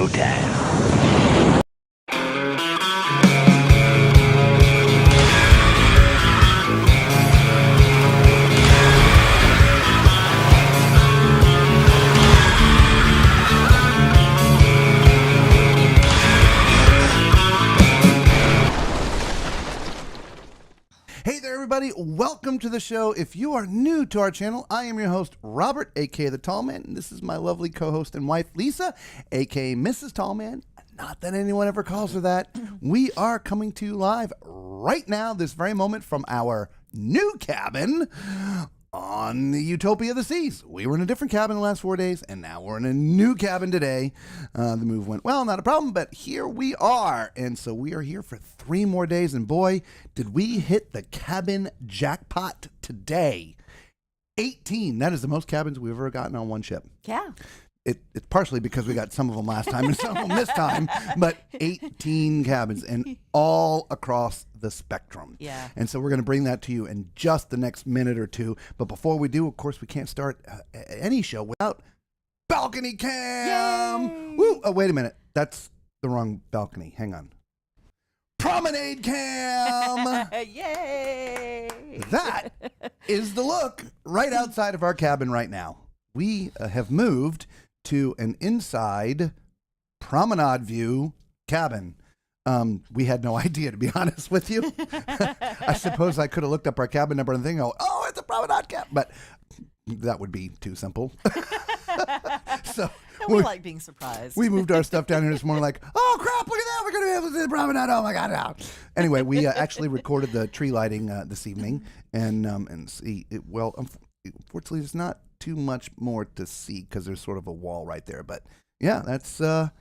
showtime. Hey there, everybody. Welcome to the show. If you are new to our channel, I am your host, Robert, a.k.a. The Tall Man, and this is my lovely co-host and wife, Lisa, a.k.a. Mrs. Tall Man. Not that anyone ever calls her that. We are coming to you live right now, this very moment, from our new cabin on the Utopia of the Seas. We were in a different cabin the last 4 days, and now we're in a new cabin today. The move went well, not a problem, but here we are. And so we are here for 3 more days, and boy, did we hit the cabin jackpot today. 18. That is the most cabins we've ever gotten on one ship. Yeah. It's partially because we got some of them last time and some of them this time, but 18 cabins and all across the spectrum. Yeah. And so we're going to bring that to you in just the next minute or two. But before we do, of course, we can't start any show without balcony cam. Yay! Woo! Oh, wait a minute. That's the wrong balcony. Hang on. Promenade cam. Yay! That is the look right outside of our cabin right now. We have moved to an inside promenade view cabin. We had no idea, to be honest with you. I suppose I could have looked up our cabin number and think, oh, it's a promenade cabin, but that would be too simple. So we like being surprised. We moved our stuff down here this morning like, oh, crap, look at that. We're going to be able to do the promenade. Oh, my God. No. Anyway, we actually recorded the tree lighting this evening and see it. Well, unfortunately, there's not too much more to see because there's sort of a wall right there. But yeah, that's the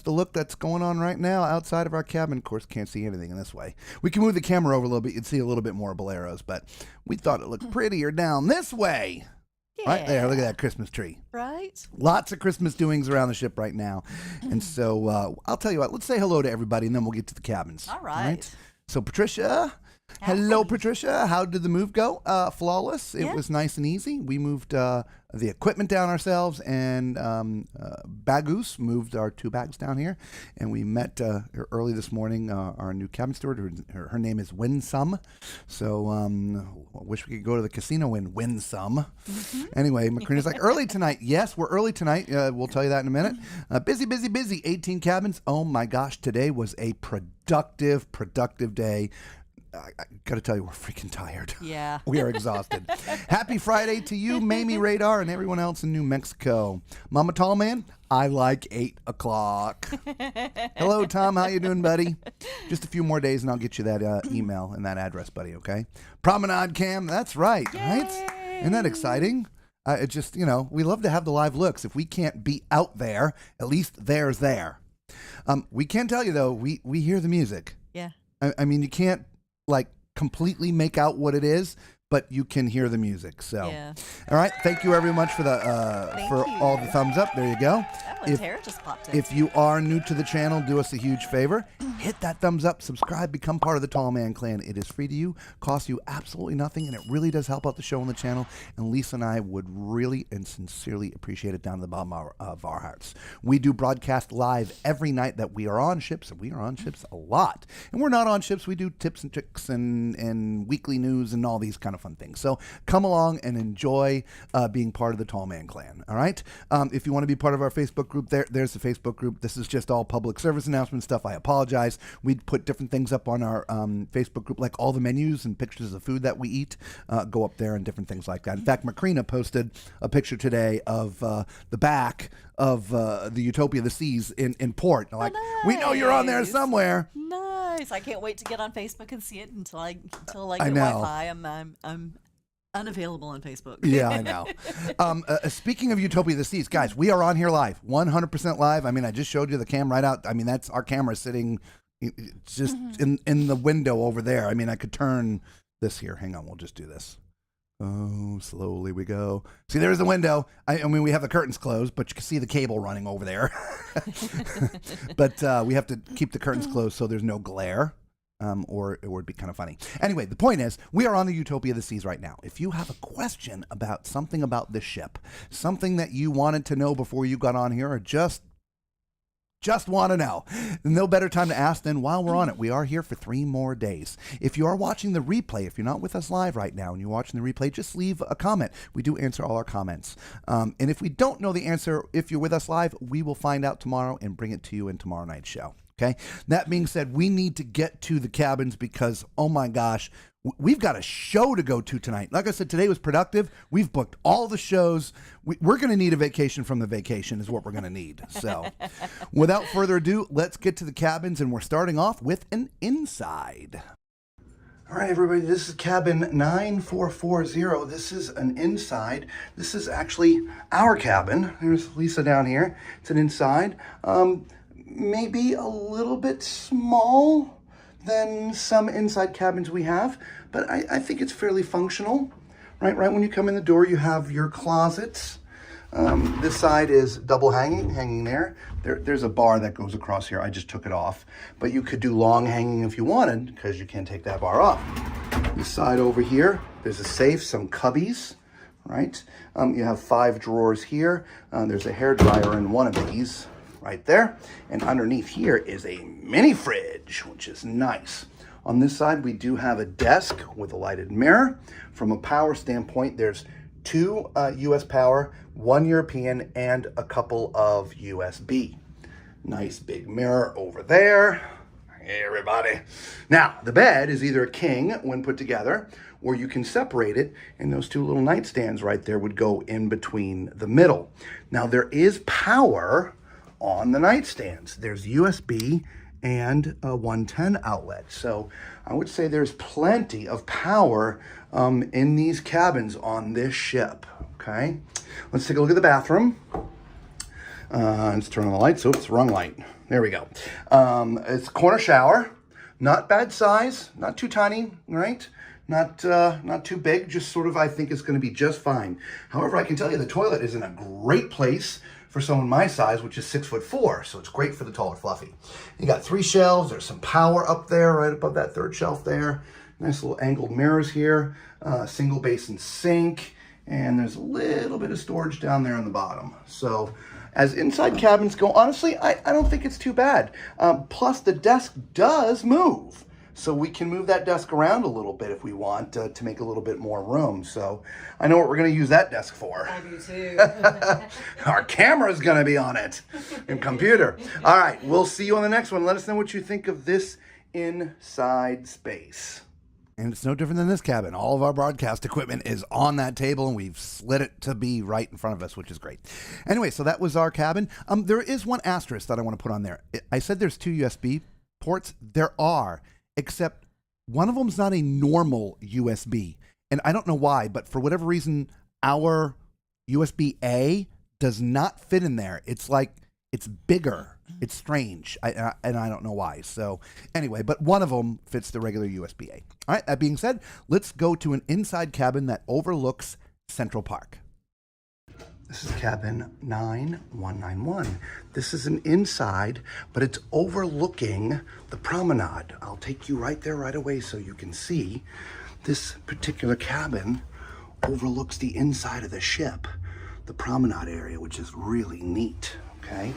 look that's going on right now outside of our cabin. Of course, can't see anything in this way. We can move the camera over a little bit. You'd see a little bit more Boleros, but we thought it looked prettier down this way. Yeah. Right there, look at that Christmas tree. Right? Lots of Christmas doings around the ship right now. And so I'll tell you what, let's say hello to everybody and then we'll get to the cabins. All right. So Patricia, hello Patricia. How did the move go? Flawless. It was nice and easy. We moved the equipment down ourselves and Bagoose moved our 2 bags down here. And we met early this morning our new cabin steward. Her name is Winsome. So I wish we could go to the casino and win some. Mm-hmm. Anyway, Macrina's like, early tonight. Yes, we're early tonight. We'll tell you that in a minute. Busy. 18 cabins. Oh my gosh, today was a productive day. I got to tell you, we're freaking tired. Yeah. We are exhausted. Happy Friday to you, Mamie Radar, and everyone else in New Mexico. Mama Tall Man, I like 8 o'clock. Hello, Tom. How you doing, buddy? Just a few more days, and I'll get you that email and that address, buddy, okay? Promenade cam, that's right, Yay! Right? Isn't that exciting? It just, we love to have the live looks. If we can't be out there, at least there's there. We can tell you, though, we hear the music. Yeah. I mean, you can't completely make out what it is, but you can hear the music. So, yeah. All right. Thank you very much for the all the thumbs up. There you go. Tara just popped in. If you are new to the channel, do us a huge favor. Hit that thumbs up, subscribe, become part of the Tall Man Clan. It is free to you, costs you absolutely nothing, and it really does help out the show and the channel. And Lisa and I would really and sincerely appreciate it down to the bottom of our hearts. We do broadcast live every night that we are on ships, and we are on ships a lot. And we're not on ships. We do tips and tricks and weekly news and all these kind of fun things. So come along and enjoy being part of the Tall Man Clan. All right. If you want to be part of our Facebook group, there's the Facebook group. This is just all public service announcement stuff. I apologize. We put different things up on our Facebook group, like all the menus and pictures of food that we eat go up there and different things like that. In fact, Macrina posted a picture today of the back of the Utopia of the Seas in port. Like, nice. We know you're on there somewhere. Nice. I can't wait to get on Facebook and see it until I get know. Wi-Fi. I'm unavailable on Facebook. Yeah, I know. Speaking of Utopia of the Seas, guys, we are on here live, 100% live. I mean, I just showed you the cam right out. I mean, that's our camera sitting just in the window over there. I mean, I could turn this here. Hang on, we'll just do this. Oh, slowly we go. See, there's the window. I mean, we have the curtains closed, but you can see the cable running over there. But we have to keep the curtains closed so there's no glare. Or it would be kind of funny. Anyway, the point is, we are on the Utopia of the Seas right now. If you have a question about something about this ship, something that you wanted to know before you got on here, or just Just want to know. No better time to ask than while we're on it. We are here for 3 more days. If you are watching the replay, if you're not with us live right now and you're watching the replay, just leave a comment. We do answer all our comments. And if we don't know the answer, if you're with us live, we will find out tomorrow and bring it to you in tomorrow night's show. Okay. That being said, we need to get to the cabins because, oh my gosh, we've got a show to go to tonight. Like I said, today was productive. We've booked all the shows. We're going to need a vacation from the vacation is what we're going to need. So without further ado, let's get to the cabins. And we're starting off with an inside. All right, everybody, this is cabin 9440. This is an inside. This is actually our cabin. There's Lisa down here. It's an inside. Maybe a little bit small than some inside cabins we have, but I think it's fairly functional. Right when you come in the door, you have your closets. This side is double hanging there. There's a bar that goes across here. I just took it off, but you could do long hanging if you wanted because you can't take that bar off. This side over here, there's a safe, some cubbies, right? You have 5 drawers here. There's a hair dryer in one of these. Right there, and underneath here is a mini fridge, which is nice. On this side, we do have a desk with a lighted mirror. From a power standpoint, there's 2 US power, 1 European, and a couple of USB. Nice big mirror over there. Hey, everybody. Now, the bed is either a king when put together, or you can separate it, and those 2 little nightstands right there would go in between the middle. Now, there is power on the nightstands. There's USB and a 110 outlet. So I would say there's plenty of power in these cabins on this ship. Okay, let's take a look at the bathroom. Let's turn on the lights. Oops, wrong light. There we go. It's a corner shower. Not bad size, not too tiny, right? Not too big, just sort of, I think it's going to be just fine. However, I can tell you the toilet is in a great place for someone my size, which is 6'4", so it's great for the tall and fluffy. You got 3 shelves. There's some power up there, right above that 3rd shelf there. Nice little angled mirrors here. Single basin sink, and there's a little bit of storage down there on the bottom. So, as inside cabins go, honestly, I don't think it's too bad. Plus, the desk does move. So we can move that desk around a little bit if we want to make a little bit more room. So I know what we're going to use that desk for. I do too. Our camera's going to be on it and computer. All right, we'll see you on the next one. Let us know what you think of this inside space. And it's no different than this cabin. All of our broadcast equipment is on that table, and we've slid it to be right in front of us, which is great. Anyway, so that was our cabin. There is one asterisk that I want to put on there. I said there's 2 USB ports. There are. Except one of them's not a normal USB. And I don't know why, but for whatever reason, our USB-A does not fit in there. It's like, it's bigger. It's strange. And I don't know why. So anyway, but one of them fits the regular USB-A. All right, that being said, let's go to an inside cabin that overlooks Central Park. This is cabin 9191. This is an inside, but it's overlooking the promenade. I'll take you right there right away so you can see. This particular cabin overlooks the inside of the ship, the promenade area, which is really neat. Okay,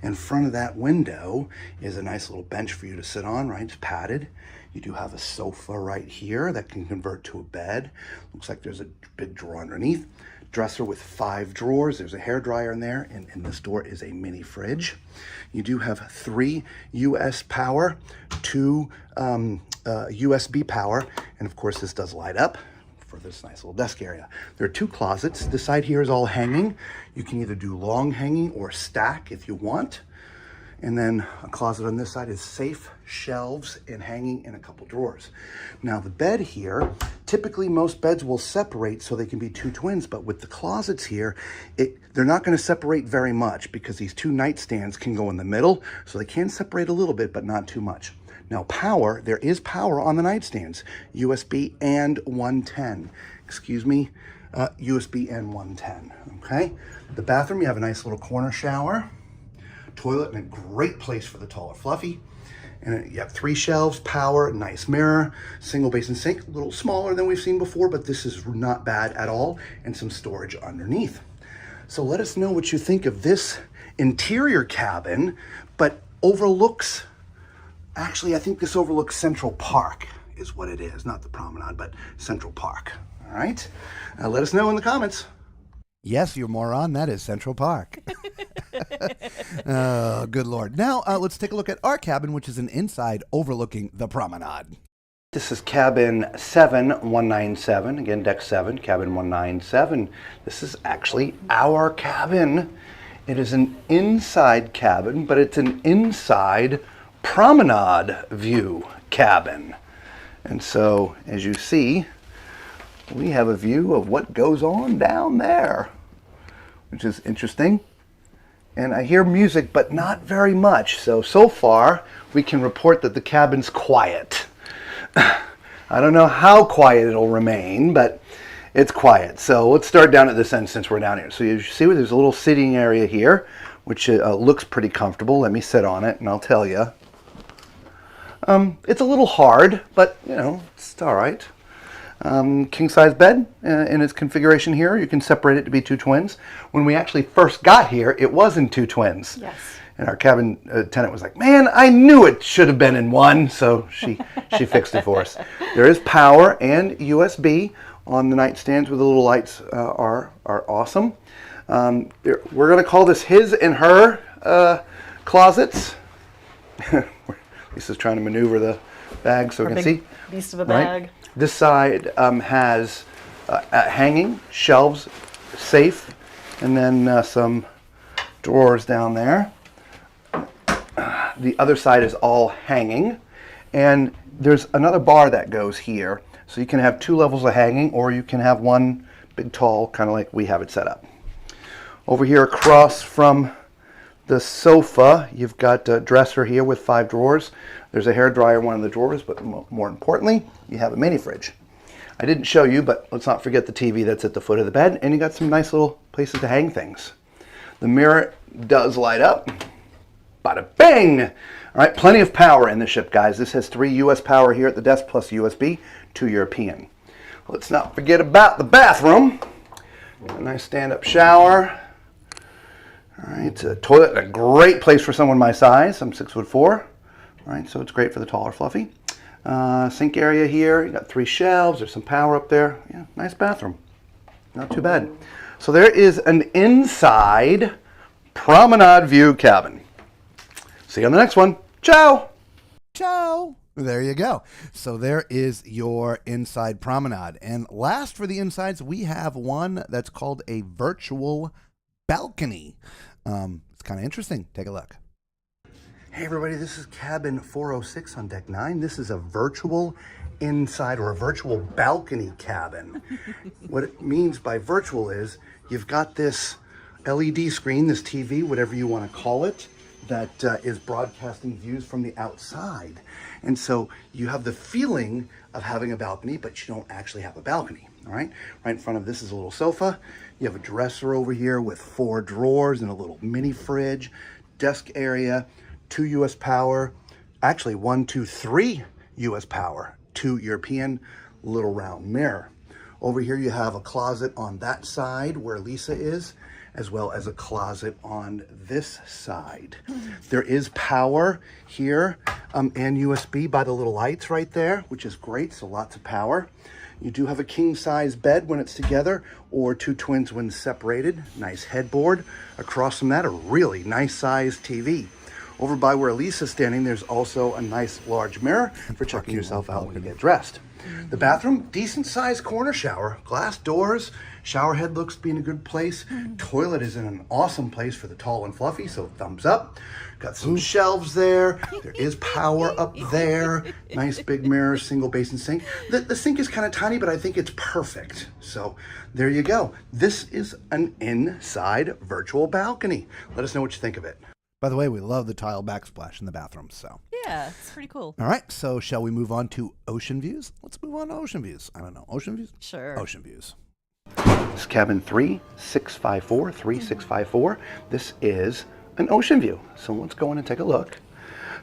in front of that window is a nice little bench for you to sit on, right? It's padded. You do have a sofa right here that can convert to a bed. Looks like there's a big drawer underneath. Dresser with 5 drawers. There's a hair dryer in there, and in this door is a mini fridge. You do have 3 US power, 2 USB power, and of course this does light up for this nice little desk area. There are 2 closets. The side here is all hanging. You can either do long hanging or stack if you want. And then a closet on this side is safe, shelves, and hanging in a couple drawers. Now the bed here, typically most beds will separate so they can be 2 twins, but with the closets here, they're not gonna separate very much because these 2 nightstands can go in the middle, so they can separate a little bit, but not too much. Now power, there is power on the nightstands, USB and 110. Excuse me, USB and 110, okay? The bathroom, you have a nice little corner shower. Toilet in a great place for the tall or fluffy. And you have 3 shelves, power, nice mirror, single basin sink, a little smaller than we've seen before, but this is not bad at all, and some storage underneath. So let us know what you think of this interior cabin, but overlooks, actually, I think this overlooks Central Park is what it is. Not the promenade, but Central Park. All right? Let us know in the comments. Yes, you moron, that is Central Park. Oh, good Lord. Now, let's take a look at our cabin, which is an inside overlooking the promenade. This is cabin 7197, again, deck 7, cabin 197. This is actually our cabin. It is an inside cabin, but it's an inside promenade view cabin. And so, as you see, we have a view of what goes on down there, which is interesting. And I hear music, but not very much. So far, we can report that the cabin's quiet. I don't know how quiet it'll remain, but it's quiet. So let's start down at this end since we're down here. So you see there's a little sitting area here, which looks pretty comfortable. Let me sit on it and I'll tell you. It's a little hard, but you know, it's all right. King size bed in its configuration here. You can separate it to be 2 twins. When we actually first got here, it was in 2 twins. Yes. And our cabin attendant was like, man, I knew it should have been in 1. So she fixed it for us. There is power and USB on the nightstands where the little lights are awesome. We're going to call this his and her closets. Lisa's trying to maneuver the bag so we can see. Beast of a bag. Right? This side has hanging, shelves, safe, and then some drawers down there. The other side is all hanging, and there's another bar that goes here. So you can have 2 levels of hanging, or you can have one big tall, kind of like we have it set up. Over here across from the sofa, you've got a dresser here with 5 drawers. There's a hairdryer in one of the drawers, but more importantly, you have a mini fridge. I didn't show you, but let's not forget the TV that's at the foot of the bed, and you got some nice little places to hang things. The mirror does light up. Bada bang! All right, plenty of power in the ship, guys. This has 3 US power here at the desk plus USB, 2 European. Let's not forget about the bathroom. A nice stand-up shower. All right, it's a toilet, a great place for someone my size. I'm 6'4". All right, so it's great for the taller fluffy. Sink area here. You got 3 shelves. There's some power up there. Yeah, nice bathroom. Not too bad. So there is an inside promenade view cabin. See you on the next one. Ciao. Ciao. There you go. So there is your inside promenade. And last for the insides, we have one that's called a virtual balcony. It's kind of interesting. Take a look. Hey everybody, this is cabin 406 on deck 9. This is a virtual inside or a virtual balcony cabin. What it means by virtual is you've got this LED screen, this TV, whatever you want to call it, that is broadcasting views from the outside. And so you have the feeling of having a balcony, but you don't actually have a balcony. All right, right in front of this is a little sofa. You have a dresser over here with 4 drawers and a little mini fridge, desk area, 2 US power, actually 1, 2, 3 US power, 2 European, little round mirror. Over here you have a closet on that side where Lisa is, as well as a closet on this side. There is power here and USB by the little lights right there, which is great, so lots of power. You do have a king size bed when it's together, or 2 twins when separated. Nice headboard. Across from that, a really nice size TV. Over by where Lisa's standing, there's also a nice large mirror for checking yourself out when you get dressed. The bathroom, decent sized corner shower, glass doors, shower head looks to be in a good place. Toilet is in an awesome place for the tall and fluffy, so thumbs up. Got some shelves there. There is power up there. Nice big mirror, single basin sink. The sink is kind of tiny, but I think it's perfect. So there you go. This is an inside virtual balcony. Let us know what you think of it. By the way, we love the tile backsplash in the bathroom, so. Yeah, it's pretty cool. All right, so shall we move on to ocean views? Let's move on to ocean views. I don't know, ocean views? Sure. Ocean views. This is cabin 3654. This is an ocean view. So let's go in and take a look.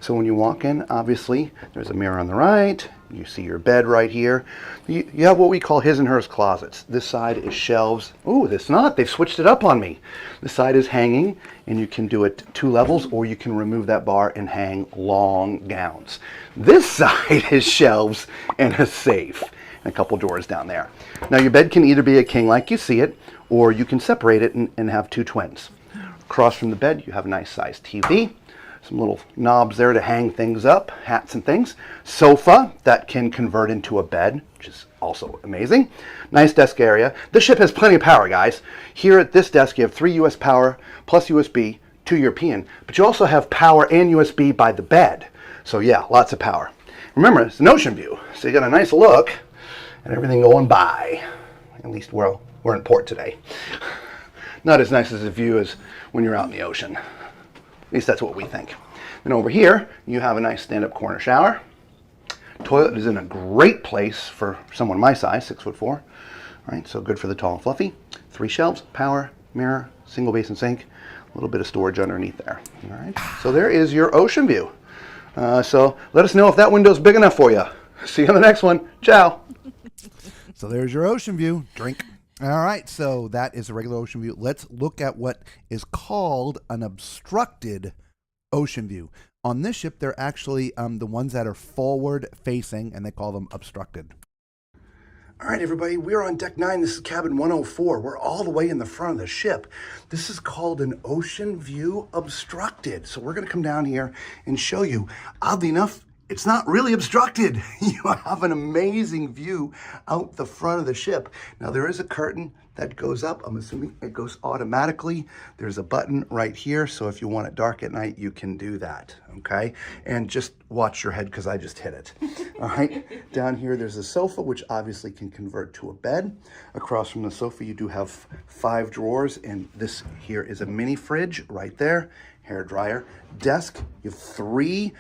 So when you walk in, obviously, there's a mirror on the right. You see your bed right here. You have what we call his and hers closets. This side is shelves. Ooh, it's not. They've switched it up on me. This side is hanging, and you can do it 2 levels, or you can remove that bar and hang long gowns. This side is shelves and a safe, and a couple drawers down there. Now, your bed can either be a king like you see it, or you can separate it and have 2 twins. Across from the bed, you have a nice sized TV. Some little knobs there to hang things up, hats and things. Sofa that can convert into a bed, which is also amazing. Nice desk area. This ship has plenty of power, guys. Here at this desk, you have 3 US power plus USB, 2 European, but you also have power and USB by the bed. So yeah, lots of power. Remember, it's an ocean view, so you got a nice look at everything going by. At least we're in port today. Not as nice as a view as when you're out in the ocean. At least that's what we think. And over here, you have a nice stand-up corner shower. Toilet is in a great place for someone my size, 6'4". All right, so good for the tall and fluffy. 3 shelves, power, mirror, single basin sink, a little bit of storage underneath there. All right, so there is your ocean view. So let us know if that window's big enough for you. See you on the next one. Ciao. So there's your ocean view. Drink. All right, so that is a regular ocean view. Let's look at what is called an obstructed ocean view. On this ship, they're actually the ones that are forward facing, and they call them obstructed. All right, everybody, we're on deck 9. This is cabin 104. We're all the way in the front of the ship. This is called an ocean view obstructed. So we're going to come down here and show you. Oddly enough, it's not really obstructed. You have an amazing view out the front of the ship. Now, there is a curtain that goes up. I'm assuming it goes automatically. There's a button right here, so if you want it dark at night, you can do that, okay? And just watch your head, because I just hit it. All right, down here, there's a sofa, which obviously can convert to a bed. Across from the sofa, you do have 5 drawers, and this here is a mini fridge right there. Hair dryer, desk, you have 3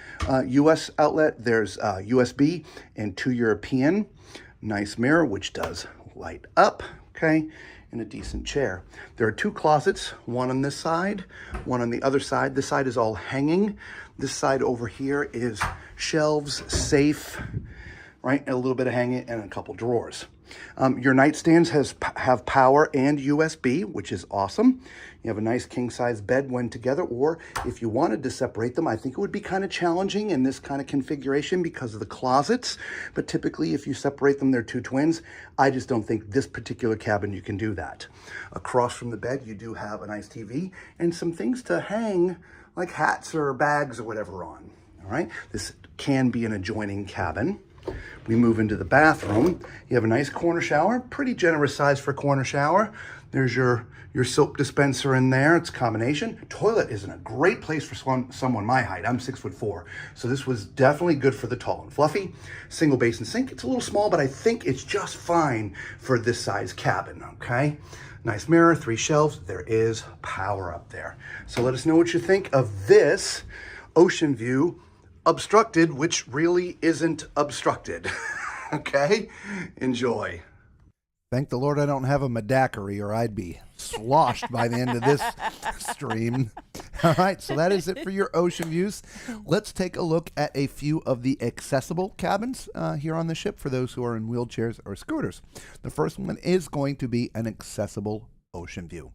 US outlet, there's USB and 2 European. Nice mirror, which does light up, okay, and a decent chair. There are 2 closets, one on this side, one on the other side. This side is all hanging. This side over here is shelves, safe, right, and a little bit of hanging and a couple drawers. Your nightstands have power and USB, which is awesome. You have a nice king-size bed when together, or if you wanted to separate them, I think it would be kind of challenging in this kind of configuration because of the closets. But typically, if you separate them, they're 2 twins. I just don't think this particular cabin you can do that. Across from the bed, you do have a nice TV and some things to hang, like hats or bags or whatever on. All right, this can be an adjoining cabin. We move into the bathroom. You have a nice corner shower, pretty generous size for a corner shower. There's your soap dispenser in there. It's a combination. Toilet is in a great place for someone my height. I'm 6'4", so this was definitely good for the tall and fluffy. Single basin sink. It's a little small, but I think it's just fine for this size cabin, okay? Nice mirror, 3 shelves. There is power up there. So let us know what you think of this ocean view obstructed, which really isn't obstructed. Okay? Enjoy. Thank the Lord I don't have a medacary, or I'd be sloshed by the end of this stream. All right, so that is it for your ocean views. Let's take a look at a few of the accessible cabins here on the ship for those who are in wheelchairs or scooters. The first one is going to be an accessible ocean view.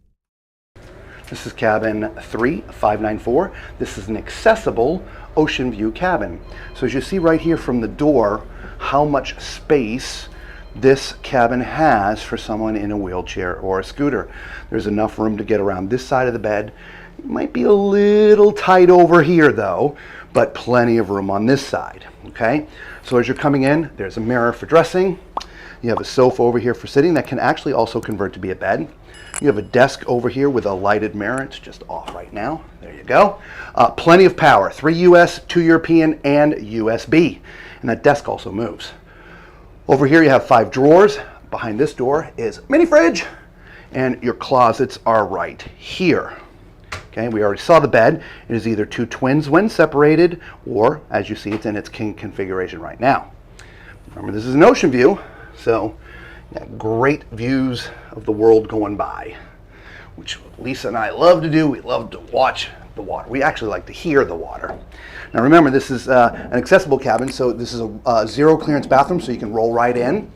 This is cabin 3594. This is an accessible ocean view cabin. So as you see right here from the door, how much space this cabin has for someone in a wheelchair or a scooter. There's enough room to get around this side of the bed. It might be a little tight over here though, but plenty of room on this side, okay? So as you're coming in, there's a mirror for dressing. You have a sofa over here for sitting that can actually also convert to be a bed. You have a desk over here with a lighted mirror. It's just off right now. There you go. Plenty of power. 3 US, 2 European, and USB. And that desk also moves. Over here you have 5 drawers. Behind this door is mini fridge. And your closets are right here. Okay, we already saw the bed. It is either 2 twins when separated, or as you see, it's in its king configuration right now. Remember, this is an ocean view, so yeah, great views of the world going by. which Lisa and I love to do. We love to watch the water. We actually like to hear the water. Now remember, this is an accessible cabin, so this is a zero clearance bathroom, so you can roll right in.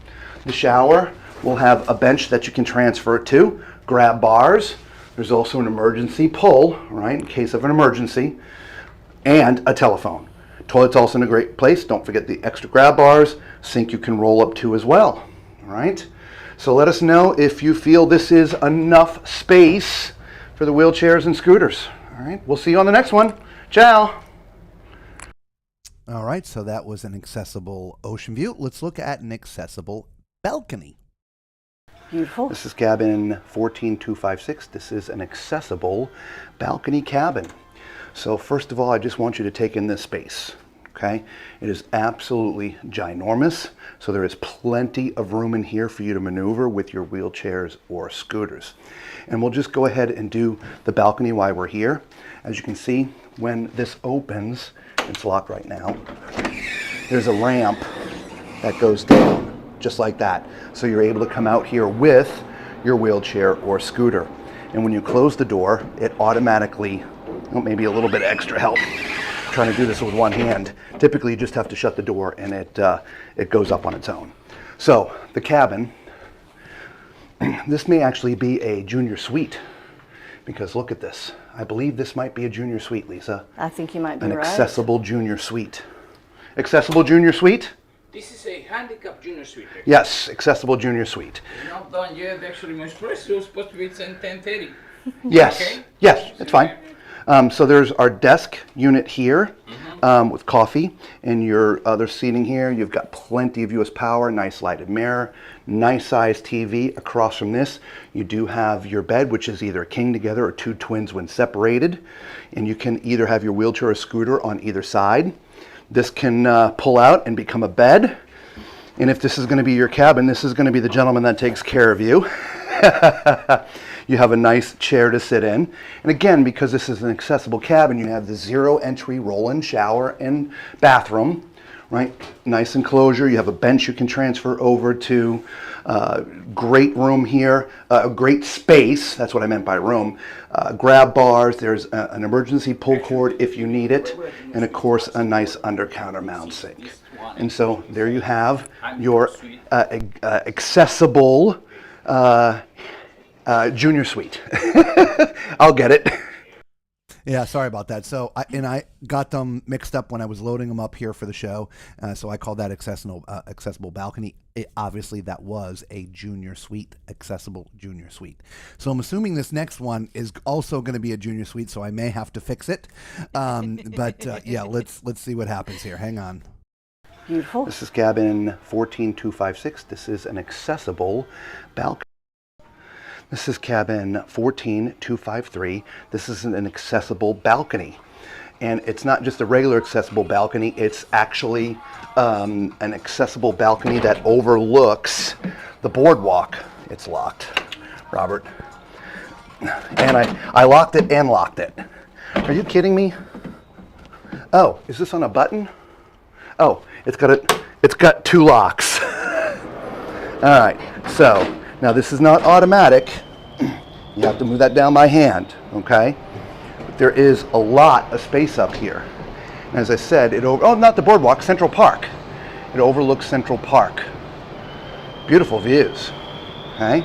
The shower will have a bench that you can transfer it to, grab bars. There's also an emergency pull, right, in case of an emergency, and a telephone. Toilet's also in a great place. Don't forget the extra grab bars. Sink you can roll up to as well, all right? So let us know if you feel this is enough space for the wheelchairs and scooters. All right, we'll see you on the next one. Ciao. All right, so that was an accessible ocean view. Let's look at an accessible balcony. Beautiful. This is cabin 14256. This is an accessible balcony cabin. So first of all, I just want you to take in this space, okay? It is absolutely ginormous, so there is plenty of room in here for you to maneuver with your wheelchairs or scooters. And we'll just go ahead and do the balcony while we're here. As you can see, when this opens, it's locked right now, there's a ramp that goes down, just like that. So you're able to come out here with your wheelchair or scooter. And when you close the door, it automatically, well, maybe a little bit extra help trying to do this with one hand. Typically you just have to shut the door and it goes up on its own. So the cabin, this may actually be a junior suite, because look at this. I believe this might be a junior suite, Lisa. I think you might be An right. accessible junior suite. Accessible junior suite? This is a handicap junior suite. Actually. Yes, accessible junior suite. Not done yet. Actually, my espresso is supposed to be at 10:30. Yes, Okay. yes, it's fine. So there's our desk unit here with coffee, and your other seating here. You've got plenty of US power, nice lighted mirror, nice sized TV. Across from this, you do have your bed, which is either a king together or two twins when separated. And you can either have your wheelchair or scooter on either side. This can pull out and become a bed. And if this is going to be your cabin, this is going to be the gentleman that takes care of you. You have a nice chair to sit in. And again, because this is an accessible cabin, you have the zero entry roll-in shower and bathroom, right? Nice enclosure. You have a bench you can transfer over to. Great room here, great space. That's what I meant by room. Grab bars. There's an emergency pull cord if you need it. And of course, a nice under counter-mount sink. And so there you have your accessible junior suite. I'll get it. Yeah, sorry about that. So I got them mixed up when I was loading them up here for the show. So I called that accessible balcony. Obviously, that was a junior suite, accessible junior suite. So I'm assuming this next one is also going to be a junior suite. So I may have to fix it. But yeah, let's see what happens here. Hang on. Beautiful. This is cabin 14256. This is an accessible balcony. This is cabin 14253. This is an accessible balcony. And it's not just a regular accessible balcony, it's actually an accessible balcony that overlooks the boardwalk. It's locked, Robert. And I locked it and locked it. Are you kidding me? Oh, is this on a button? Oh, it's got two locks. All right, so now this is not automatic. You have to move that down by hand, okay? But there is a lot of space up here. And as I said, not the boardwalk, Central Park. It overlooks Central Park. Beautiful views, okay?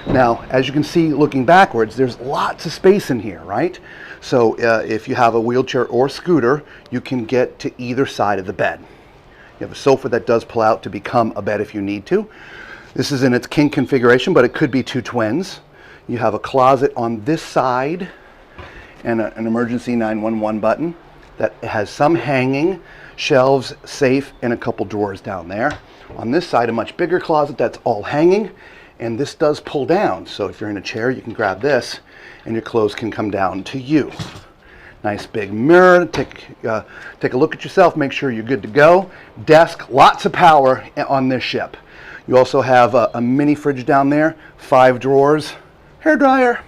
Now, as you can see looking backwards, there's lots of space in here, right? So if you have a wheelchair or scooter, you can get to either side of the bed. You have a sofa that does pull out to become a bed if you need to. This is in its king configuration, but it could be two twins. You have a closet on this side and an emergency 911 button that has some hanging, shelves, safe, and a couple drawers down there. On this side, a much bigger closet that's all hanging, and this does pull down. So if you're in a chair, you can grab this and your clothes can come down to you. Nice big mirror. Take a look at yourself, make sure you're good to go. Desk, lots of power on this ship. You also have a mini fridge down there, 5 drawers, hair dryer.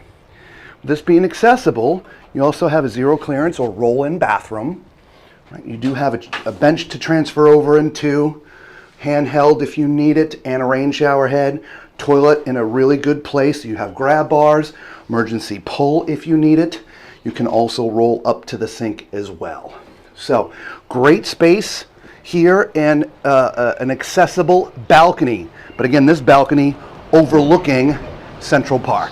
This being accessible, you also have a zero clearance or roll-in bathroom. Right? You do have a bench to transfer over into, handheld if you need it, and a rain shower head. Toilet in a really good place. You have grab bars, emergency pull if you need it. You can also roll up to the sink as well. So great space here and an accessible balcony. But again, this balcony overlooking Central Park.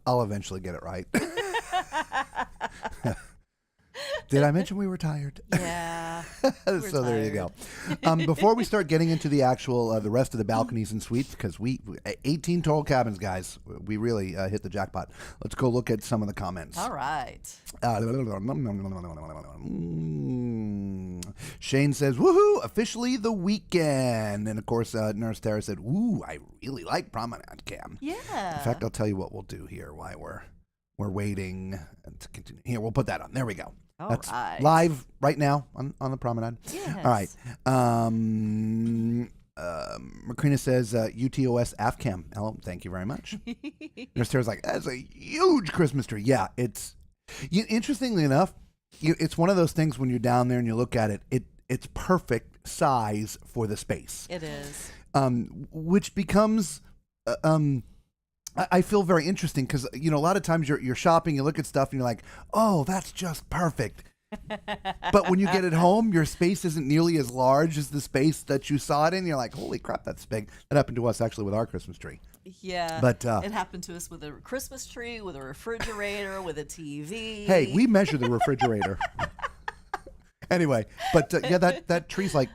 I'll eventually get it right. Did I mention we were tired? Yeah. So there you go. Before we start getting into the actual, the rest of the balconies and suites, because 18 total cabins, guys, we really hit the jackpot. Let's go look at some of the comments. All right. Shane says, woohoo, officially the weekend. And of course, Nurse Tara said, ooh, I really like Promenade Cam. Yeah. In fact, I'll tell you what we'll do here while we're waiting to continue. Here, we'll put that on. There we go. That's right. live right now on the Promenade. Yes. All right. Macrina says, UTOS AFCAM. Hello, thank you very much. Nurse Tara's like, that's a huge Christmas tree. Yeah, interestingly enough, it's one of those things when you're down there and you look at it, it's perfect size for the space. It is. Which becomes... I feel very interesting because, a lot of times you're shopping, you look at stuff and you're like, oh, that's just perfect. But when you get it home, your space isn't nearly as large as the space that you saw it in. You're like, holy crap, that's big. That happened to us actually with our Christmas tree. Yeah. But it happened to us with a Christmas tree, with a refrigerator, with a TV. Hey, we measure the refrigerator. Anyway, but that tree's like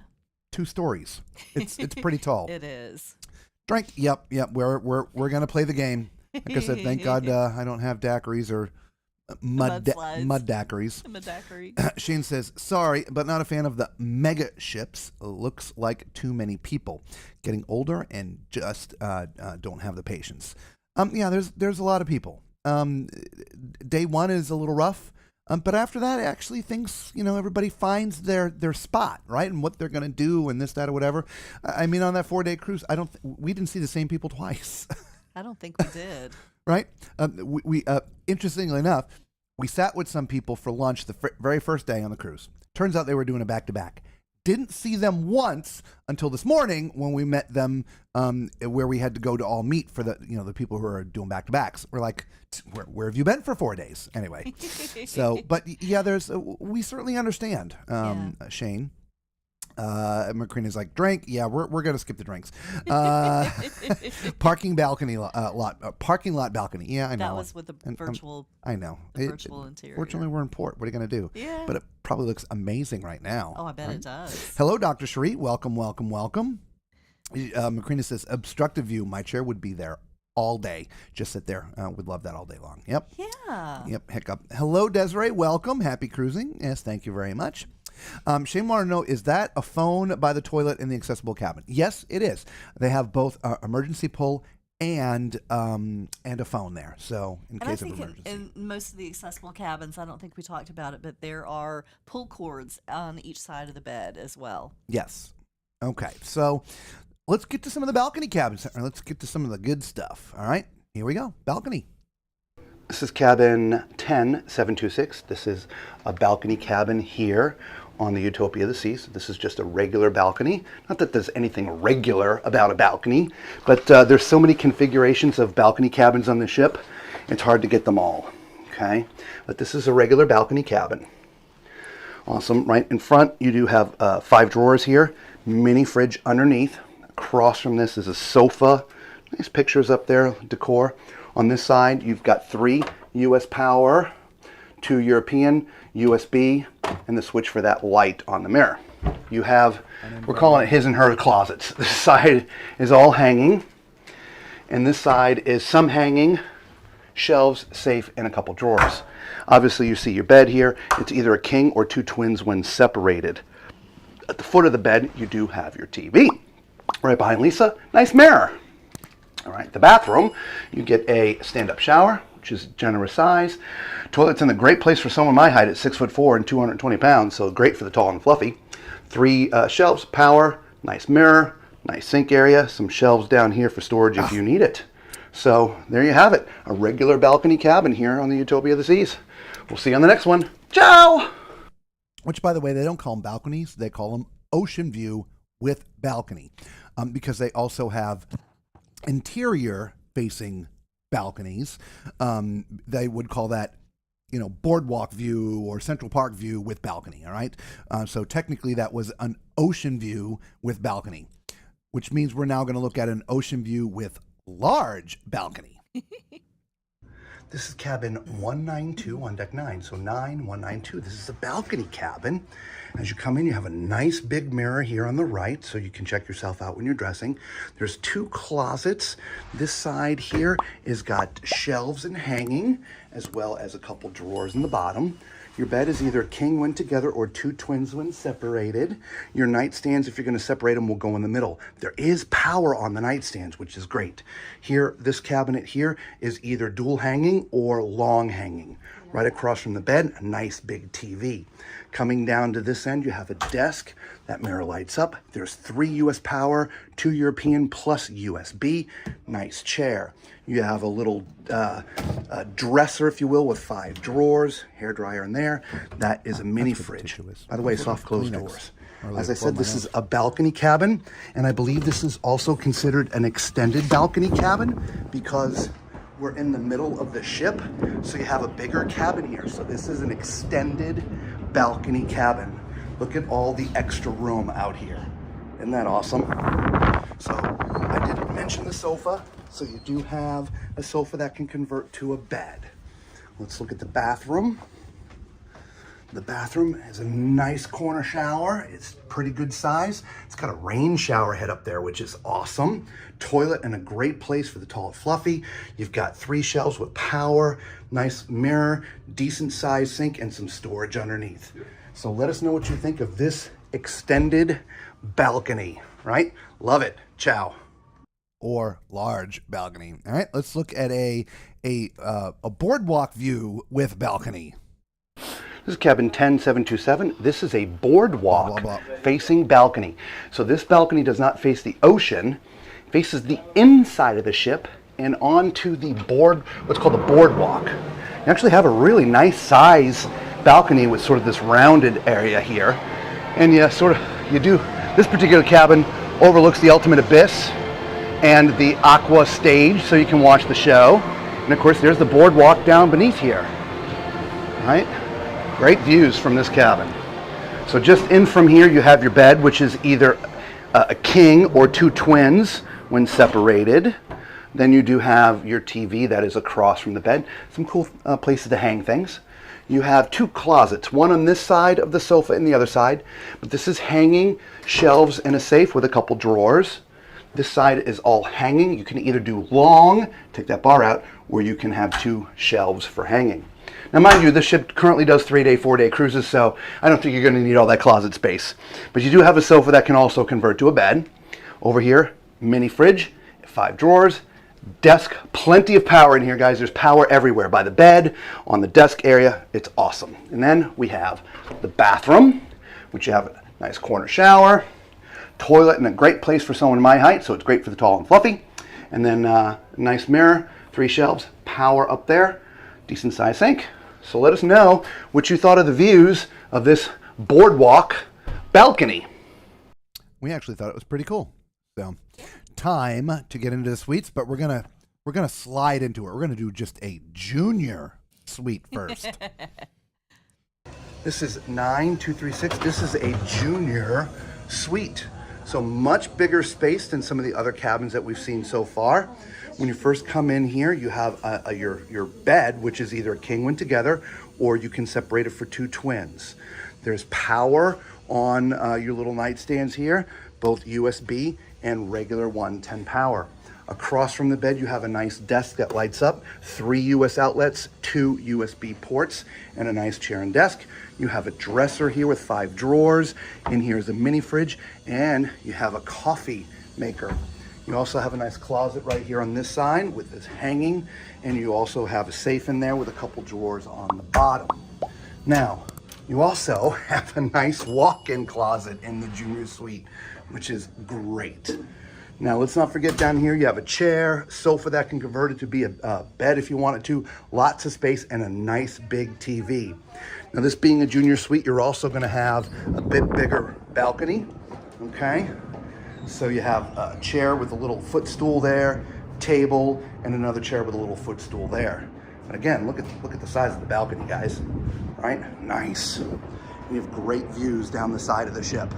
2 stories. It's pretty tall. It is. Drink. Yep. We're gonna play the game. Like I said, thank God I don't have daiquiris or mud daiquiris. Mud daiquiri. Shane says, sorry, but not a fan of the mega ships. Looks like too many people. Getting older and just don't have the patience. There's a lot of people. Day one is a little rough. But after that, actually, things, everybody finds their spot, right? And what they're going to do and this, that, or whatever. I mean, on that 4-day cruise, we didn't see the same people twice. I don't think we did. Right? We interestingly enough, we sat with some people for lunch the very first day on the cruise. Turns out they were doing a back-to-back. Didn't see them once until this morning when we met them where we had to go to all meet for the people who are doing back-to-backs. We're like, where have you been for 4 days? Anyway, but yeah, we certainly understand, Shane. Macrina's like, drink. Yeah, we're going to skip the drinks. Parking lot balcony. Yeah, I know. That was with the virtual. I know. Virtual interior. Fortunately, we're in port. What are you going to do? Yeah. But it probably looks amazing right now. Oh, I bet it does. Hello, Dr. Cherie. Welcome. Macrina says, obstructive view. My chair would be there all day. Just sit there. Would love that all day long. Yep. Yeah. Yep. Hiccup. Hello, Desiree. Welcome. Happy cruising. Yes, thank you very much. Shane wanted to know, is that a phone by the toilet in the accessible cabin? Yes, it is. They have both emergency pull and a phone there. So in case of emergency. In most of the accessible cabins, I don't think we talked about it, but there are pull cords on each side of the bed as well. Yes. Okay. So let's get to some of the balcony cabins. Let's get to some of the good stuff. All right. Here we go. Balcony. This is cabin 10726. This is a balcony cabin here on the Utopia of the Seas. This is just a regular balcony. Not that there's anything regular about a balcony, but there's so many configurations of balcony cabins on the ship, it's hard to get them all. Okay, but this is a regular balcony cabin. Awesome. Right in front, you do have 5 drawers here, mini fridge underneath. Across from this is a sofa. Nice pictures up there, decor. On this side, you've got 3 US power, 2 European, USB, and the switch for that light on the mirror. You have, we're calling it his and her closets. This side is all hanging, and this side is some hanging, shelves, safe, and a couple drawers. Obviously, you see your bed here. It's either a king or 2 twins when separated. At the foot of the bed, you do have your TV. Right behind Lisa, nice mirror. All right, the bathroom, you get a stand-up shower, which is generous size. Toilet's in a great place for someone my height at 6'4" and 220 pounds, so great for the tall and fluffy. 3 shelves, power, nice mirror, nice sink area, some shelves down here for storage if you need it. So there you have it, a regular balcony cabin here on the Utopia of the Seas. We'll see you on the next one. Ciao! Which, by the way, they don't call them balconies, they call them ocean view with balcony, because they also have interior facing balconies. They would call that, boardwalk view or Central Park view with balcony. All right. So technically that was an ocean view with balcony, which means we're now going to look at an ocean view with large balcony. This is cabin 192 on deck 9. So 9192. This is a balcony cabin. As you come in, you have a nice big mirror here on the right, so you can check yourself out when you're dressing. There's 2 closets. This side here is got shelves and hanging, as well as a couple drawers in the bottom. Your bed is either king when together or 2 twins when separated. Your nightstands, if you're going to separate them, will go in the middle. There is power on the nightstands, which is great. Here, this cabinet here is either dual hanging or long hanging. Right across from the bed, a nice big TV. Coming down to this end, you have a desk. That mirror lights up. There's 3 US power, 2 European plus USB. Nice chair. You have a little dresser, if you will, with 5 drawers, hair dryer in there. That is a mini fridge. By the way, soft closed doors. As I said, this is a balcony cabin, and I believe this is also considered an extended balcony cabin because we're in the middle of the ship, so you have a bigger cabin here. So this is an extended balcony cabin. Look at all the extra room out here. Isn't that awesome? So I didn't mention the sofa. So you do have a sofa that can convert to a bed. Let's look at the bathroom. The bathroom has a nice corner shower. It's pretty good size. It's got a rain shower head up there, which is awesome. Toilet and a great place for the tall and fluffy. You've got 3 shelves with power, nice mirror, decent size sink, and some storage underneath. So let us know what you think of this extended balcony, right? Love it. Ciao. Or large balcony. All right, let's look at a boardwalk view with balcony. This is cabin 10727. This is a boardwalk facing balcony. So this balcony does not face the ocean, it faces the inside of the ship and onto the board, what's called the boardwalk. You actually have a really nice size balcony with sort of this rounded area here. And this particular cabin overlooks the ultimate abyss and the aqua stage, so you can watch the show. And of course, there's the boardwalk down beneath here. All right? Great views from this cabin. So just in from here, you have your bed, which is either a king or 2 twins when separated. Then you do have your TV that is across from the bed. Some cool places to hang things. You have 2 closets, one on this side of the sofa and the other side. But this is hanging shelves and a safe with a couple drawers. This side is all hanging. You can either do long, take that bar out, or you can have 2 shelves for hanging. Now, mind you, this ship currently does 3-day, 4-day cruises, so I don't think you're going to need all that closet space. But you do have a sofa that can also convert to a bed. Over here, mini fridge, 5 drawers, desk, plenty of power in here, guys. There's power everywhere, by the bed, on the desk area. It's awesome. And then we have the bathroom, which you have a nice corner shower, toilet, and a great place for someone my height, so it's great for the tall and fluffy. And then a nice mirror, 3 shelves, power up there, decent size sink. So let us know what you thought of the views of this boardwalk balcony. We actually thought it was pretty cool. So time to get into the suites, but we're gonna slide into it. We're gonna do just a junior suite first. This is 9236. This is a junior suite. So much bigger space than some of the other cabins that we've seen so far. When you first come in here, you have your bed, which is either a king when together, or you can separate it for 2 twins. There's power on your little nightstands here, both USB and regular 110 power. Across from the bed, you have a nice desk that lights up, 3 US outlets, 2 USB ports, and a nice chair and desk. You have a dresser here with 5 drawers. In here is a mini fridge, and you have a coffee maker. You also have a nice closet right here on this side with this hanging, and you also have a safe in there with a couple drawers on the bottom. Now, you also have a nice walk-in closet in the junior suite, which is great. Now, let's not forget down here, you have a chair, sofa that can convert it to be a bed if you wanted to, lots of space, and a nice big TV. Now, this being a junior suite, you're also gonna have a bit bigger balcony, okay? So you have a chair with a little footstool there, table, and another chair with a little footstool there. And again, look at the size of the balcony, guys. Right? Nice. And you have great views down the side of the ship.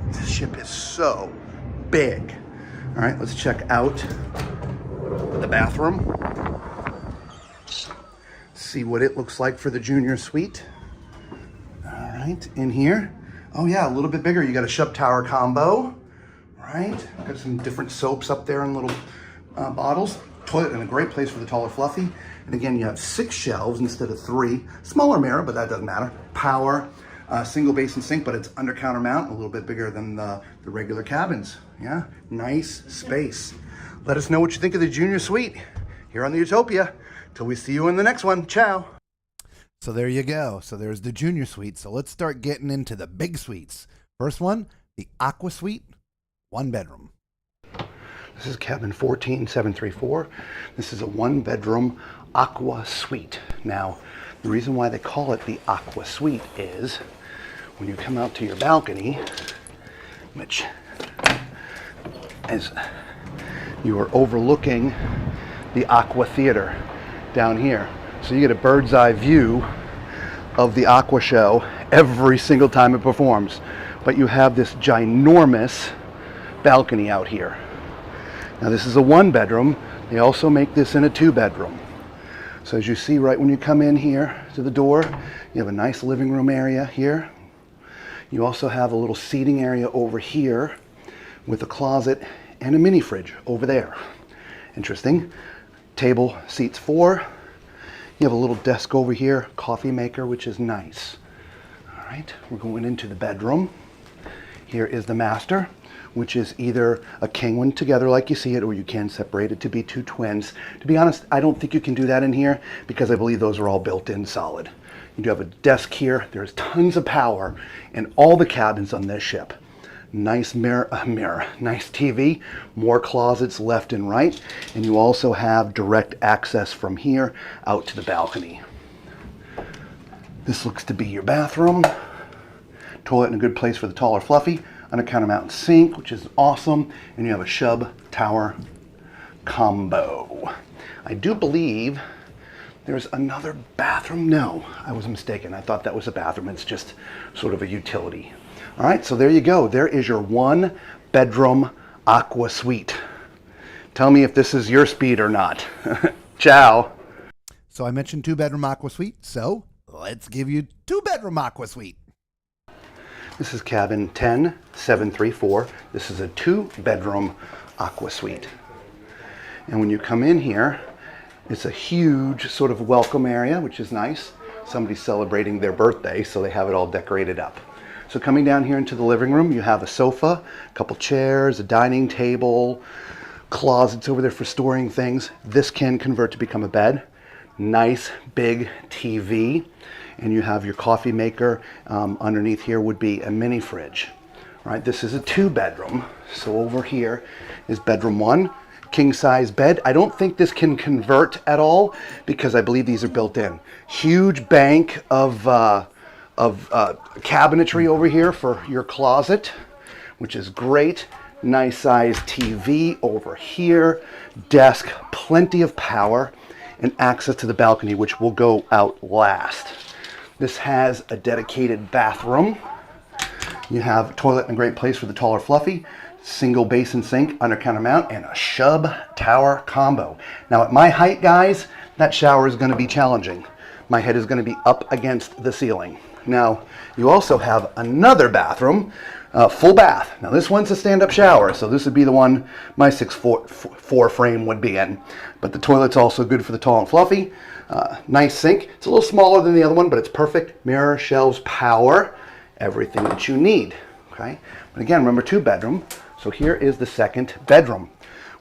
This ship is so big. All right, let's check out the bathroom. See what it looks like for the junior suite. All right, in here. Oh yeah, a little bit bigger. You got a Shub Tower combo, right? Got some different soaps up there in little bottles. Toilet in a great place for the taller fluffy. And again, you have 6 shelves instead of 3. Smaller mirror, but that doesn't matter. Power, single basin sink, but it's under counter mount, a little bit bigger than the regular cabins. Yeah, nice space. Let us know what you think of the junior suite here on the Utopia. Till we see you in the next one. Ciao. So there you go. So there's the junior suite. So let's start getting into the big suites. First one, the Aqua Suite, 1 bedroom. This is cabin 14734. This is a 1-bedroom Aqua Suite. Now, the reason why they call it the Aqua Suite is when you come out to your balcony, which is you are overlooking the Aqua Theater down here. So you get a bird's eye view of the Aqua show every single time it performs. But you have this ginormous balcony out here. Now this is a 1-bedroom. They also make this in a 2-bedroom. So as you see right when you come in here to the door, you have a nice living room area here. You also have a little seating area over here with a closet and a mini fridge over there. Interesting. Table seats 4. You have a little desk over here, coffee maker, which is nice. All right, we're going into the bedroom. Here is the master, which is either a king one together like you see it, or you can separate it to be 2 twins. To be honest, I don't think you can do that in here because I believe those are all built in solid. You do have a desk here. There's tons of power in all the cabins on this ship. Nice mirror, nice TV, more closets left and right, and you also have direct access from here out to the balcony. This looks to be your bathroom. Toilet in a good place for the taller fluffy. Under counter mountain sink, which is awesome, and you have a Shub Tower combo. I do believe there's another bathroom. No, I was mistaken. I thought that was a bathroom. It's just sort of a utility. All right, so there you go. There is your 1-bedroom Aqua Suite. Tell me if this is your speed or not. Ciao. So I mentioned 2-bedroom Aqua Suite, so let's give you 2-bedroom Aqua Suite. This is cabin 10734. This is a 2-bedroom Aqua Suite. And when you come in here, it's a huge sort of welcome area, which is nice. Somebody's celebrating their birthday, so they have it all decorated up. So coming down here into the living room, you have a sofa, a couple chairs, a dining table, closets over there for storing things. This can convert to become a bed. Nice big TV. And you have your coffee maker. Underneath here would be a mini fridge. All right, this is a 2-bedroom. So over here is bedroom 1, king size bed. I don't think this can convert at all because I believe these are built in. Huge bank of cabinetry over here for your closet, which is great. Nice size TV over here. Desk, plenty of power, and access to the balcony, which will go out last. This has a dedicated bathroom. You have a toilet in a great place for the taller fluffy, single basin sink, under counter mount, and a Shub Tower combo. Now at my height, guys, that shower is going to be challenging. My head is going to be up against the ceiling. Now, you also have another bathroom, full bath. Now this one's a stand-up shower, so this would be the one my 6'4" frame would be in. But the toilet's also good for the tall and fluffy. Nice sink. It's a little smaller than the other one, but it's perfect. Mirror, shelves, power, everything that you need. Okay. But again, remember 2-bedroom. So here is the 2nd bedroom,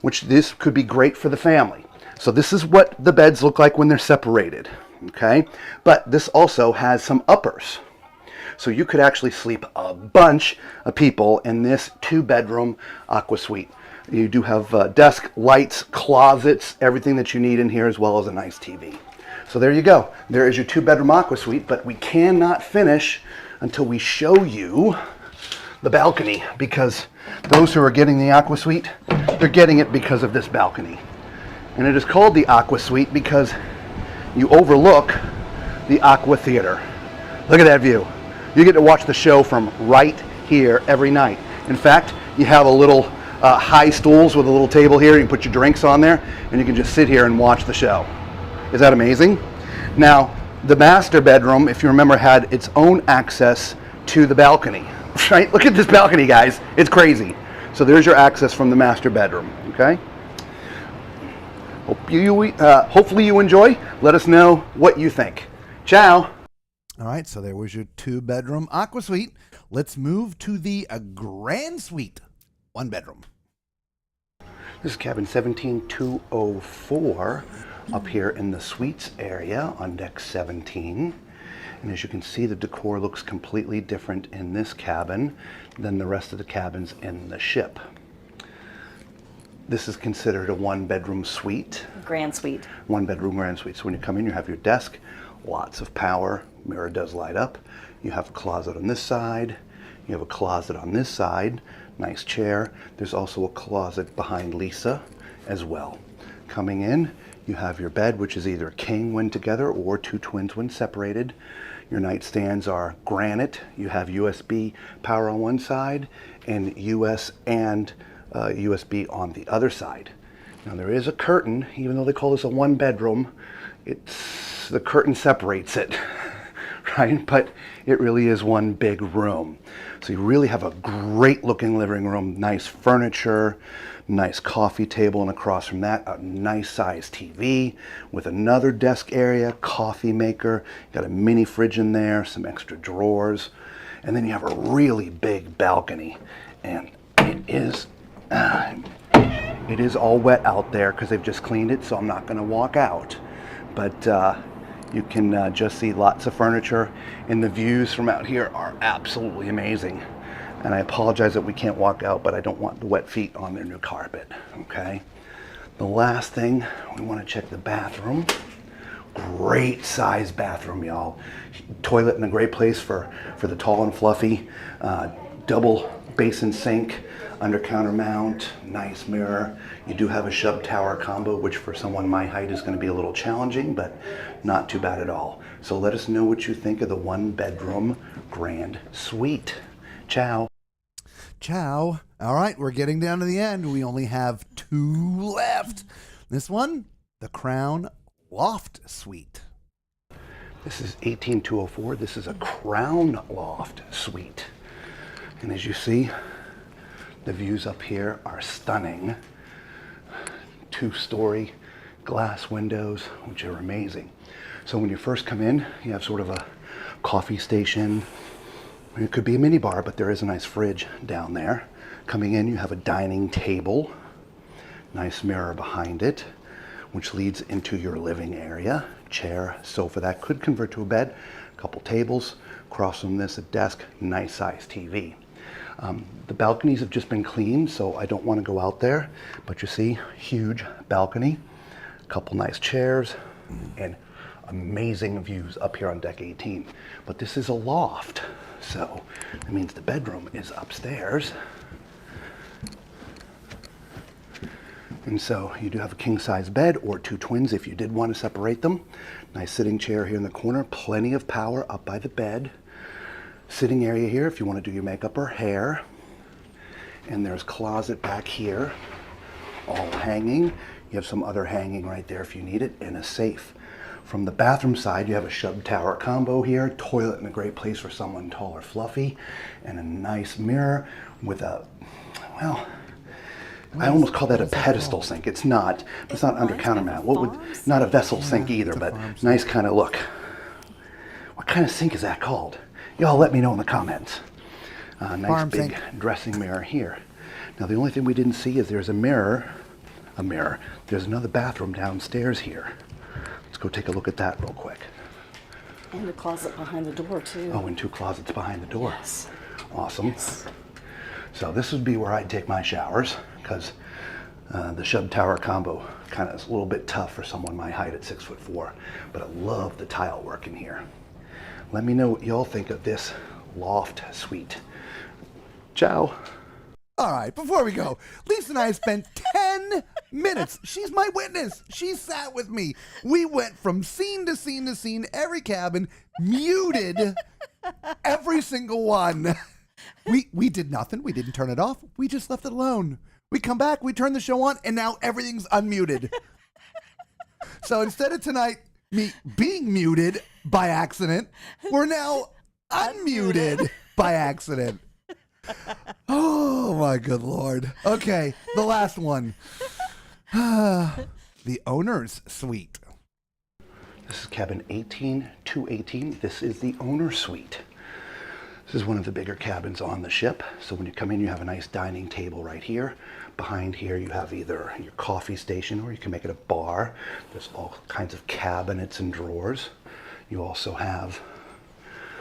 which this could be great for the family. So this is what the beds look like when they're separated. Okay. But this also has some uppers. So you could actually sleep a bunch of people in this 2-bedroom Aqua Suite. You do have desk, lights, closets, everything that you need in here, as well as a nice TV. So there you go. There is your 2-bedroom Aqua Suite, but we cannot finish until we show you the balcony, because those who are getting the Aqua Suite, they're getting it because of this balcony. And it is called the Aqua Suite because you overlook the Aqua Theater. Look at that view. You get to watch the show from right here every night. In fact, you have a little high stools with a little table here. You can put your drinks on there, and you can just sit here and watch the show. Is that amazing? Now, the master bedroom, if you remember, had its own access to the balcony. Right? Look at this balcony, guys. It's crazy. So there's your access from the master bedroom. Okay. Hopefully you enjoy. Let us know what you think. Ciao. All right, so there was your 2-bedroom Aqua Suite. Let's move to the Grand Suite, 1-bedroom. This is cabin 17204 up here in the suites area on deck 17. And as you can see, the decor looks completely different in this cabin than the rest of the cabins in the ship. This is considered a 1-bedroom suite. Grand suite. 1-bedroom grand suite. So when you come in, you have your desk, lots of power, mirror does light up. You have a closet on this side. You have a closet on this side. Nice chair. There's also a closet behind Lisa as well. Coming in, you have your bed, which is either a king when together or 2 twins when separated. Your nightstands are granite. You have USB power on one side and US and USB on the other side. Now there is a curtain, even though they call this a 1-bedroom, the curtain separates it, right? But it really is one big room. So you really have a great looking living room, nice furniture, nice coffee table, and across from that, a nice sized TV with another desk area, coffee maker, got a mini fridge in there, some extra drawers, and then you have a really big balcony. And it is all wet out there because they've just cleaned it, so I'm not going to walk out. But you can just see lots of furniture, and the views from out here are absolutely amazing. And I apologize that we can't walk out, but I don't want the wet feet on their new carpet, okay? The last thing, we want to check the bathroom. Great size bathroom, y'all. Toilet in a great place for the tall and fluffy. Double basin sink, under counter mount, nice mirror. You do have a shub tower combo, which for someone my height is going to be a little challenging, but not too bad at all. So let us know what you think of the 1-bedroom grand suite. Ciao. Ciao. All right, we're getting down to the end. We only have 2 left. This one, the Crown Loft Suite. This is 18204. This is a Crown Loft Suite. And as you see, the views up here are stunning. 2-story glass windows, which are amazing. So when you first come in, you have sort of a coffee station. It could be a mini bar, but there is a nice fridge down there. Coming in, you have a dining table, nice mirror behind it, which leads into your living area. Chair, sofa, that could convert to a bed. A couple tables, across from this, a desk, nice size TV. The balconies have just been cleaned, so I don't want to go out there, but you see, huge balcony, a couple nice chairs, and amazing views up here on deck 18. But this is a loft, so that means the bedroom is upstairs. And so you do have a king-size bed or 2 twins if you did want to separate them. Nice sitting chair here in the corner, plenty of power up by the bed. Sitting area here if you want to do your makeup or hair. And there's closet back here, all hanging. You have some other hanging right there if you need it, and a safe. From the bathroom side, you have a shub tower combo here, toilet in a great place for someone tall or fluffy, and a nice mirror with a, well, I almost call that a pedestal sink. It's not. It's not under counter mount. Not a vessel sink either, but nice kind of look. What kind of sink is that called? Y'all let me know in the comments. Nice big dressing mirror here. Now the only thing we didn't see is there's a mirror. There's another bathroom downstairs here. Let's go take a look at that real quick. And a closet behind the door too. Oh, and 2 closets behind the door. Yes. Awesome. Yes. So this would be where I'd take my showers, because the shub tower combo kind of is a little bit tough for someone my height at 6'4", but I love the tile work in here. Let me know what y'all think of this loft suite. Ciao. All right, before we go, Lisa and I spent 10 minutes. She's my witness. She sat with me. We went from scene to scene to scene, every cabin, muted every single one. We did nothing. We didn't turn it off. We just left it alone. We come back, we turn the show on, and now everything's unmuted. So instead of tonight me being muted by accident, we're now unmuted by accident. Oh, my good Lord. Okay, the last one. The owner's suite. This is cabin 18218. This is the owner's suite. This is one of the bigger cabins on the ship. So when you come in, you have a nice dining table right here. Behind here, you have either your coffee station or you can make it a bar. There's all kinds of cabinets and drawers. You also have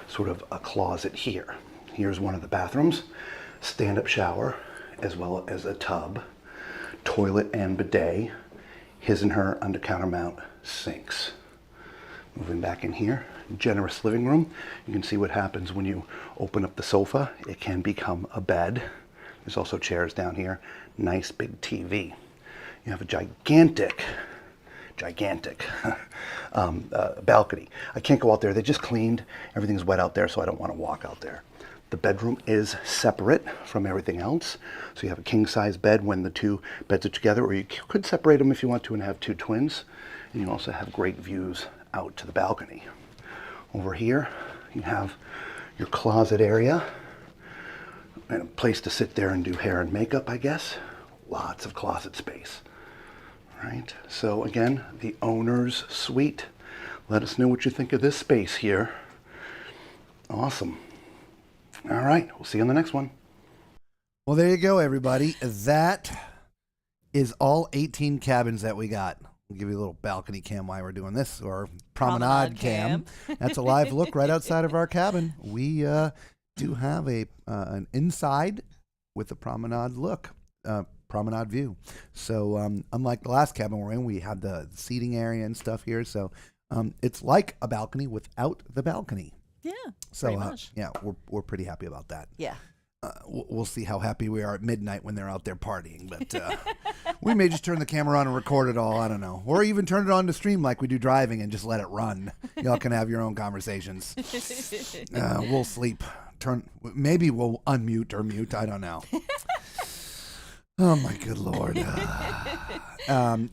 sort of a closet here. Here's one of the bathrooms, stand-up shower, as well as a tub, toilet and bidet, his and her under-counter mount sinks. Moving back in here, generous living room. You can see what happens when you open up the sofa. It can become a bed. There's also chairs down here. Nice big TV. You have a gigantic balcony. I can't go out there. They just cleaned. Everything's wet out there, so I don't want to walk out there. The bedroom is separate from everything else. So you have a king-size bed when the two beds are together, or you could separate them if you want to and have two twins. And you also have great views out to the balcony. Over here, you have your closet area and a place to sit there and do hair and makeup, I guess. Lots of closet space. Right? So again, the owner's suite. Let us know what you think of this space here. Awesome. All right, we'll see you on the next one. Well, there you go, everybody. That is all 18 cabins that we got. We'll give you a little balcony cam while we're doing this, or promenade cam. That's a live look right outside of our cabin. We do have an inside with a promenade look, promenade view. So unlike the last cabin we're in, we had the seating area and stuff here. So it's like a balcony without the balcony. Yeah. So pretty much. yeah, we're pretty happy about that. Yeah. We'll see how happy we are at midnight when they're out there partying. But we may just turn the camera on and record it all. I don't know. Or even turn it on to stream like we do driving and just let it run. Y'all can have your own conversations. We'll sleep. Maybe we'll unmute or mute. I don't know. Oh, my good Lord.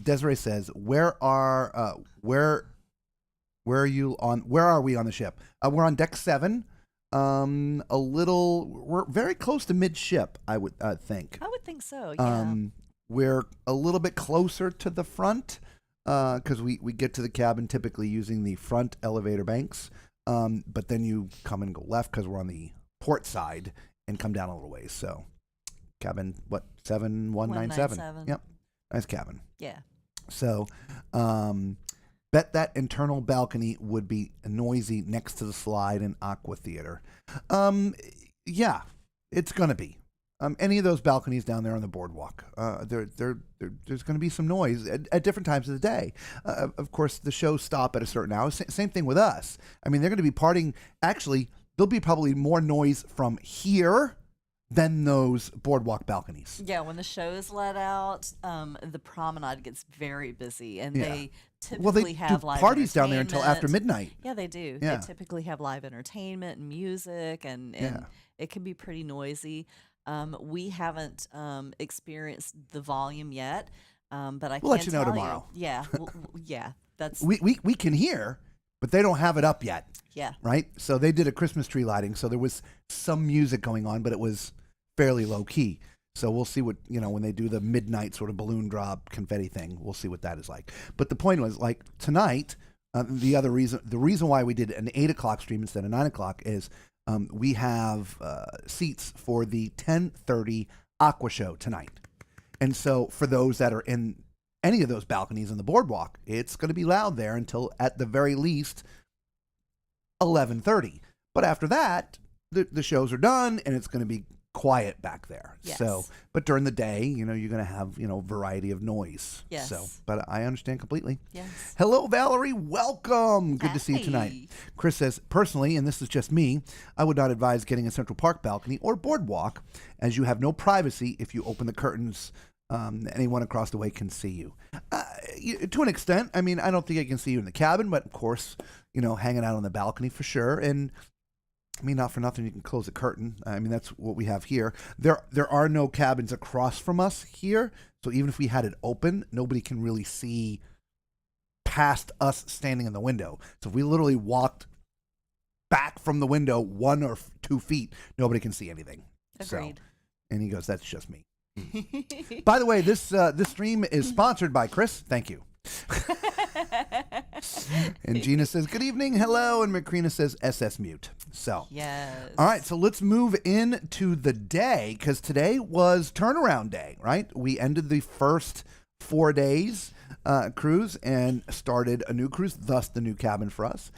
Desiree says, where are we on the ship? We're on deck 7. We're very close to midship, I would think. I would think so, yeah. We're a little bit closer to the front because we get to the cabin typically using the front elevator banks. But then you come and go left because we're on the port side and come down a little ways. So cabin, 7197? Yep. Nice cabin. Yeah. So, bet that internal balcony would be noisy next to the slide and Aqua Theater. Yeah, it's going to be. Any of those balconies down there on the boardwalk, there's going to be some noise at different times of the day. Of course, the shows stop at a certain hour. Same thing with us. I mean, they're going to be partying. Actually, there'll be probably more noise from here than those boardwalk balconies. Yeah, when the shows let out, the promenade gets very busy, and they typically have do live parties down there until after midnight. Yeah, they do. Yeah. They typically have live entertainment and music, and it can be pretty noisy. We haven't experienced the volume yet, but I can let you know tell tomorrow. Yeah, yeah, that's we can hear, but they don't have it up yet. Yeah. Right? So they did a Christmas tree lighting, so there was some music going on, but it was fairly low key. So we'll see what, when they do the midnight sort of balloon drop confetti thing, we'll see what that is like. But the point was, like, tonight, the reason why we did an 8 o'clock stream instead of 9 o'clock is we have seats for the 10:30 Aqua show tonight. And so for those that are in any of those balconies on the boardwalk, it's going to be loud there until at the very least 11:30. But after that, the shows are done and it's going to be quiet back there. Yes. So, but during the day, you're going to have, variety of noise. Yes. So, but I understand completely. Yes. Hello, Valerie. Welcome. Good to see you tonight. Hi. Chris says, personally, and this is just me, I would not advise getting a Central Park balcony or boardwalk, as you have no privacy if you open the curtains. Anyone across the way can see you. To an extent. I mean, I don't think I can see you in the cabin, but of course, hanging out on the balcony for sure. And I mean, not for nothing, you can close the curtain. I mean, that's what we have here. There are no cabins across from us here, so even if we had it open, nobody can really see past us standing in the window. So if we literally walked back from the window 1 or 2 feet, nobody can see anything. Agreed. So, and he goes, "That's just me." By the way, this stream is sponsored by Chris. Thank you. And Gina says, "Good evening, hello," and Macrina says, "SS mute." So, Yes. all right, so let's move into the day, because today was turnaround day, right? We ended the first 4 days cruise and started a new cruise, thus the new cabin for us.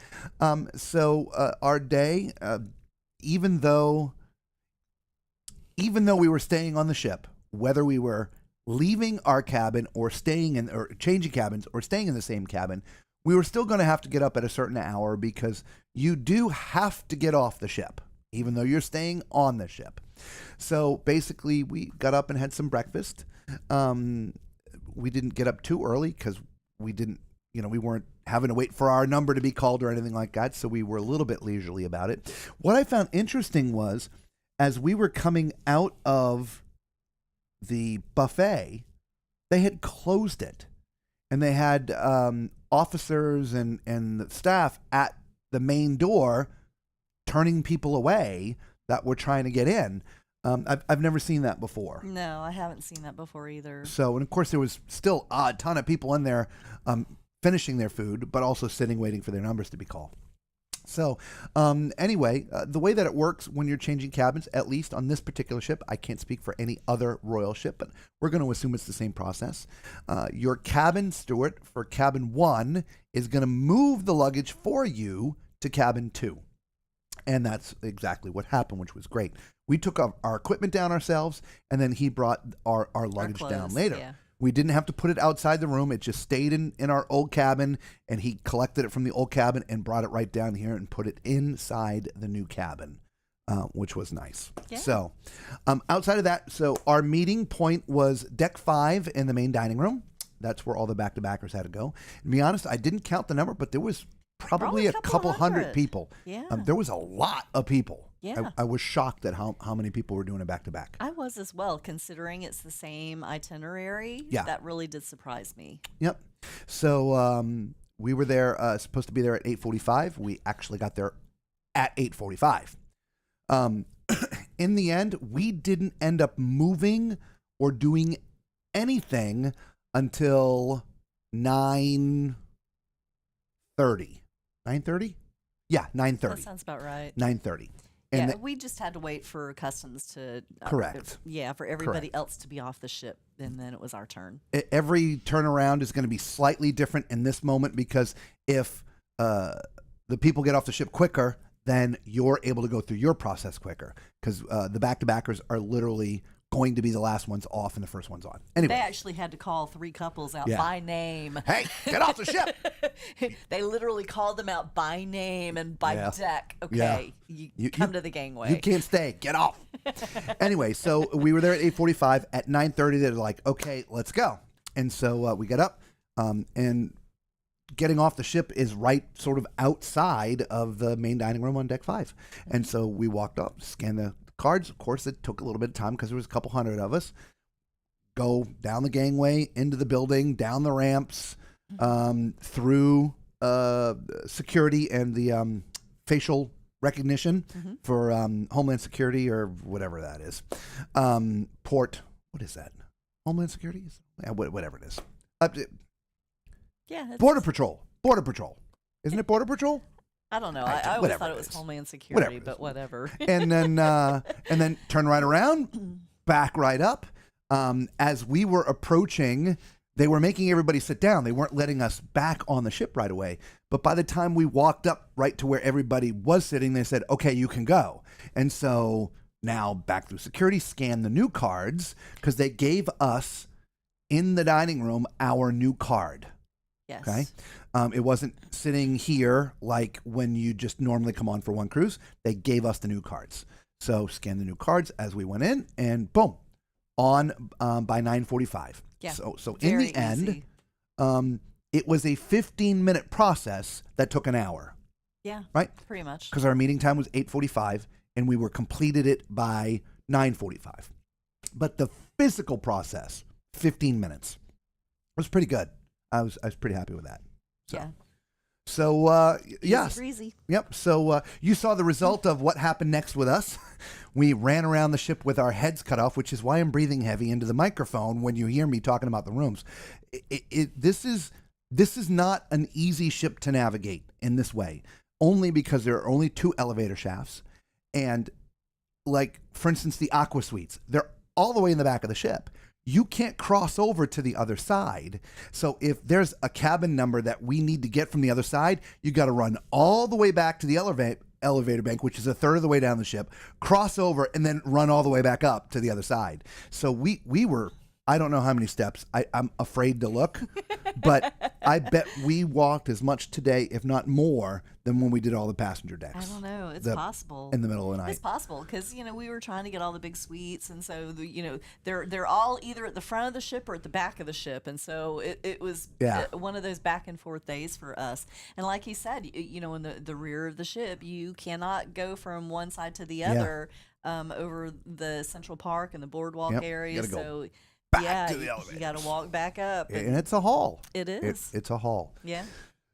So our day, even though we were staying on the ship, whether we were leaving our cabin or staying in, or changing cabins or staying in the same cabin, we were still going to have to get up at a certain hour, because you do have to get off the ship, even though you're staying on the ship. So basically, we got up and had some breakfast. We didn't get up too early because we didn't, we weren't having to wait for our number to be called or anything like that. So we were a little bit leisurely about it. What I found interesting was, as we were coming out of the buffet, they had closed it, and they had officers and staff at the main door turning people away that were trying to get in. I've never seen that before. No, I haven't seen that before either. So, and of course, there was still a ton of people in there finishing their food, but also sitting waiting for their numbers to be called. So anyway, the way that it works when you're changing cabins, at least on this particular ship, I can't speak for any other royal ship, but we're going to assume it's the same process. Your cabin steward for cabin 1 is going to move the luggage for you to cabin 2. And that's exactly what happened, which was great. We took our equipment down ourselves, and then he brought our luggage down later. Yeah. We didn't have to put it outside the room. It just stayed in our old cabin, and he collected it from the old cabin and brought it right down here and put it inside the new cabin, which was nice. Yeah. So outside of that, so our meeting point was deck 5 in the main dining room. That's where all the back-to-backers had to go. And to be honest, I didn't count the number, but there was probably a couple hundred people. Yeah. There was a lot of people. Yeah. I was shocked at how many people were doing a back-to-back. I was as well, considering it's the same itinerary. Yeah. That really did surprise me. Yep. So we were there, supposed to be there at 8:45. We actually got there at 8:45. In the end, we didn't end up moving or doing anything until 9:30. 9:30? Yeah, 9:30. That sounds about right. 9:30. Yeah, we just had to wait for customs to... Correct. For everybody Correct. else to be off the ship, and then it was our turn. Every turnaround is going to be slightly different in this moment, because if the people get off the ship quicker, then you're able to go through your process quicker, because the back-to-backers are literally going to be the last ones off and the first ones on. Anyway. They actually had to call 3 couples out Yeah. by name. Hey, get off the ship! They literally called them out by name and by Yeah. deck. Yeah. Okay, you come to the gangway. You can't stay. Get off. Anyway, so we were there at 8:45. At 9:30, they're like, okay, let's go. And so we got up, and getting off the ship is right sort of outside of the main dining room on deck 5. And so we walked up, scanned the cards. Of course, it took a little bit of time because there was a couple hundred of us. Go down the gangway, into the building, down the ramps, through security and the facial recognition for Homeland Security or whatever that is. What is that? Homeland Security? Yeah, whatever it is. Yeah. Border Patrol. Border Patrol. Isn't it Border Patrol? I don't know. I- I always whatever thought it it was is. Homeland Whatever Security, it but is. whatever. And then turn right around, back right up. As we were approaching, they were making everybody sit down. They weren't letting us back on the ship right away. But by the time we walked up right to where everybody was sitting, they said, okay, you can go. And so now back through security, scan the new cards because they gave us in the dining room our new card. Yes. Okay. It wasn't sitting here like when you just normally come on for one cruise. They gave us the new cards. So scan the new cards as we went in, and boom, on by 9:45. Yeah. So in the Very end, easy. it was a 15-minute process that took an hour. Yeah. Right. Pretty much. Because our meeting time was 8:45, and we were completed it by 9:45. But the physical process, 15 minutes, was pretty good. I was pretty happy with that. So. Yeah. So, yes. Easy breezy. Yep. So you saw the result of what happened next with us. We ran around the ship with our heads cut off, which is why I'm breathing heavy into the microphone when you hear me talking about the rooms. This is not an easy ship to navigate in this way, only because there are only 2 elevator shafts. And like, for instance, the aqua suites, they're all the way in the back of the ship. You can't cross over to the other side. So if there's a cabin number that we need to get from the other side, you got to run all the way back to the elevator bank, which is a third of the way down the ship, cross over, and then run all the way back up to the other side. So we were, I don't know how many steps. I'm afraid to look, but I bet we walked as much today, if not more, than when we did all the passenger decks. I don't know. It's possible. In the middle of the night. It's possible because we were trying to get all the big suites, and so they're all either at the front of the ship or at the back of the ship, and so it was one of those back and forth days for us. And like he said, in the rear of the ship, you cannot go from one side to the other over the Central Park and the boardwalk area. You gotta go So back to the you elevators. got to walk back up, and it's a haul. It is. It's a haul. Yeah.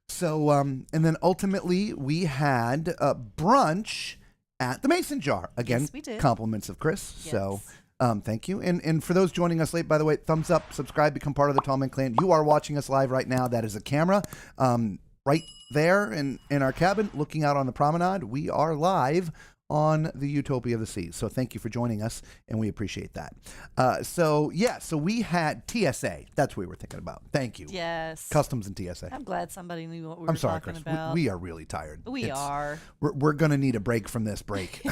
So, and then ultimately we had a brunch at the Mason Jar. Again, Yes, we did. Compliments of Chris. Yes. So, thank you. And for those joining us late, by the way, thumbs up, subscribe, become part of the Tallman Clan. You are watching us live right now. That is a camera right there in our cabin looking out on the promenade. We are live on the Utopia of the Seas. So thank you for joining us, and we appreciate that. So we had TSA. That's what we were thinking about. Thank you. Yes. Customs and TSA. I'm glad somebody knew what we I'm were sorry, talking Chris. about. We are really tired. We are. We're going to need a break from this break.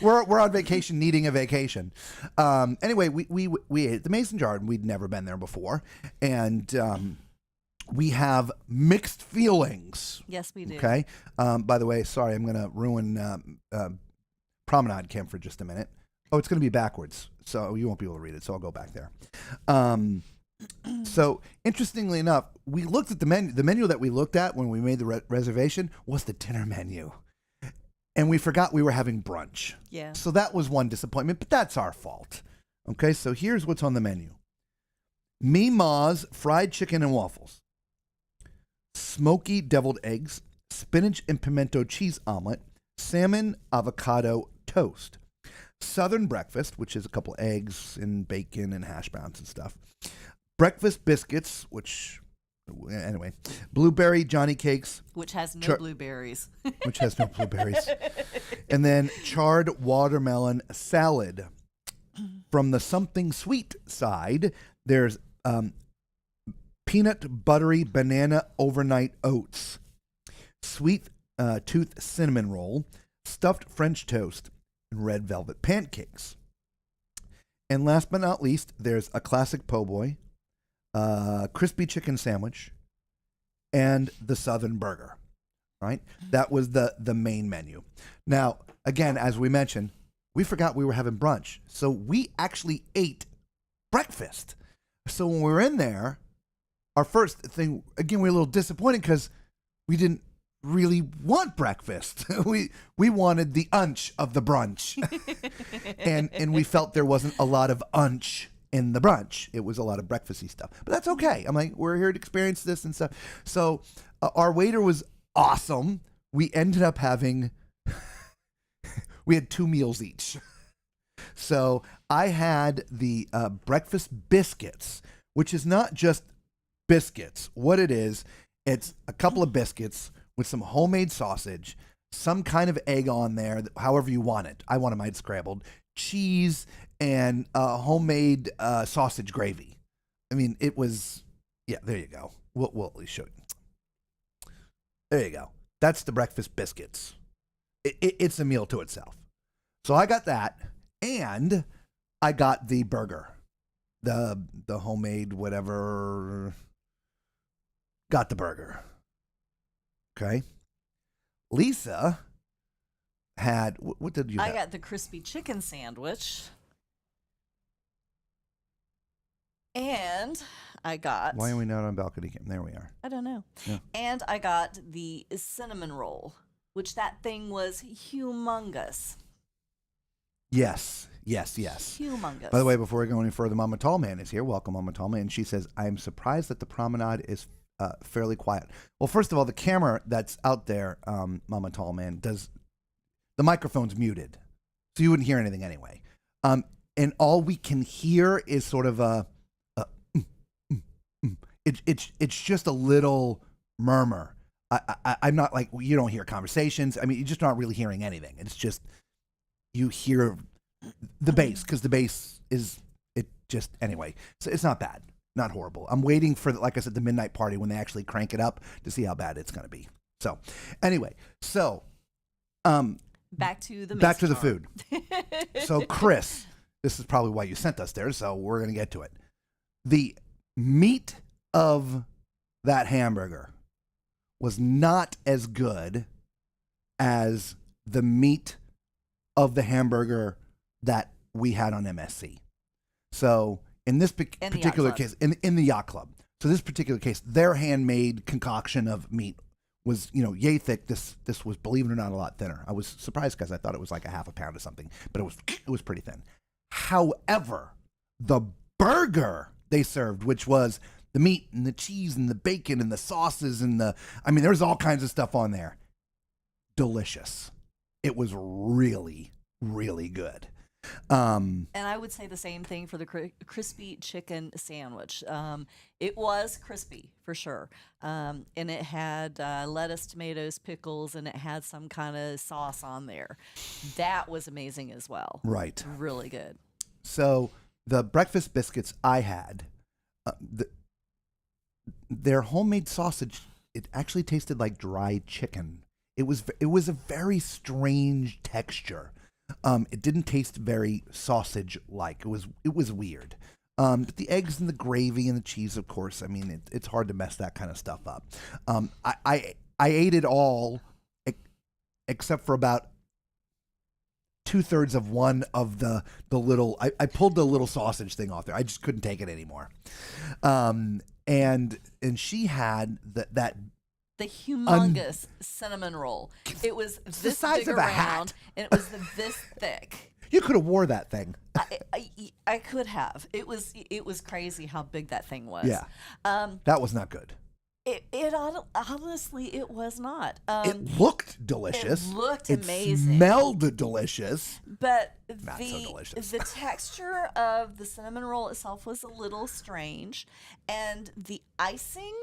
we're on vacation, needing a vacation. Anyway, we ate at the Mason Jar, and we'd never been there before, and we have mixed feelings. Yes, we do. Okay. By the way, sorry, I'm going to ruin Promenade Camp for just a minute. Oh, it's going to be backwards, so you won't be able to read it. So I'll go back there. So interestingly enough, we looked at the menu. The menu that we looked at when we made the reservation was the dinner menu, and we forgot we were having brunch. Yeah. So that was one disappointment, but that's our fault. Okay. So here's what's on the menu: Mima's fried chicken and waffles, smoky deviled eggs, spinach and pimento cheese omelet, salmon avocado toast, southern breakfast, which is a couple eggs and bacon and hash browns and stuff, breakfast biscuits, anyway, blueberry Johnny cakes, which has no blueberries. Which has no blueberries, and then charred watermelon salad. From the something sweet side, there's peanut buttery banana overnight oats, sweet tooth cinnamon roll, stuffed French toast, and red velvet pancakes. And last but not least, there's a classic po' boy, crispy chicken sandwich, and the Southern burger. Right? That was the main menu. Now, again, as we mentioned, we forgot we were having brunch. So we actually ate breakfast. So when we were in there, our first thing, again, we were a little disappointed because we didn't really want breakfast. We wanted the unch of the brunch. and we felt there wasn't a lot of unch in the brunch. It was a lot of breakfasty stuff. But that's okay. I'm like, we're here to experience this and stuff. So our waiter was awesome. We ended up having, we had 2 meals each. So I had the breakfast biscuits, which is not just biscuits. What it is, it's a couple of biscuits with some homemade sausage, some kind of egg on there, however you want it. I want mine scrambled, cheese, and homemade sausage gravy. I mean, it was, there you go. We'll at least show you. There you go. That's the breakfast biscuits. It's a meal to itself. So I got that, and I got the burger, the homemade whatever. Got the burger. Okay. Lisa had what did you have? I got the crispy chicken sandwich. And I got. Why are we not on balcony cam? There we are. I don't know. Yeah. And I got the cinnamon roll, which that thing was humongous. Yes. Humongous. By the way, before we go any further, Mama Tallman is here. Welcome, Mama Tallman. She says, I am surprised that the promenade is fairly quiet. Well, first of all, the camera that's out there, Mama Tallman, the microphone's muted, so you wouldn't hear anything anyway. And all we can hear is sort of it's just a little murmur. I'm not like, you don't hear conversations. I mean, you're just not really hearing anything. It's just you hear the bass, because the bass is anyway. So it's not bad, not horrible. I'm waiting for, like I said, the midnight party when they actually crank it up to see how bad it's going to be. So anyway, back to the food. So Chris, this is probably why you sent us there. So we're going to get to it. The meat of that hamburger was not as good as the meat of the hamburger that we had on MSC. So in this particular case, in the yacht club, so this particular case, their handmade concoction of meat was, yay thick. This was, believe it or not, a lot thinner. I was surprised because I thought it was like a half a pound or something, but it was pretty thin. However, the burger they served, which was the meat and the cheese and the bacon and the sauces and there's all kinds of stuff on there. Delicious. It was really, really good. And I would say the same thing for the crispy chicken sandwich. It was crispy for sure. And it had lettuce, tomatoes, pickles, and it had some kind of sauce on there. That was amazing as well. Right. Really good. So the breakfast biscuits I had, their homemade sausage, it actually tasted like dried chicken. It was a very strange texture. It didn't taste very sausage-like. It was weird. But the eggs and the gravy and the cheese, of course, it's hard to mess that kind of stuff up. I ate it all except for about 2/3 of one of the little. I pulled the little sausage thing off there. I just couldn't take it anymore. And she had that. The humongous cinnamon roll. It was this the size big of a around, hat. and it was this thick. You could have wore that thing. I could have. It was crazy how big that thing was. Yeah. That was not good. It honestly, it was not. It looked delicious. It looked it amazing. Smelled delicious. But Not so delicious. the texture of the cinnamon roll itself was a little strange, and the icing,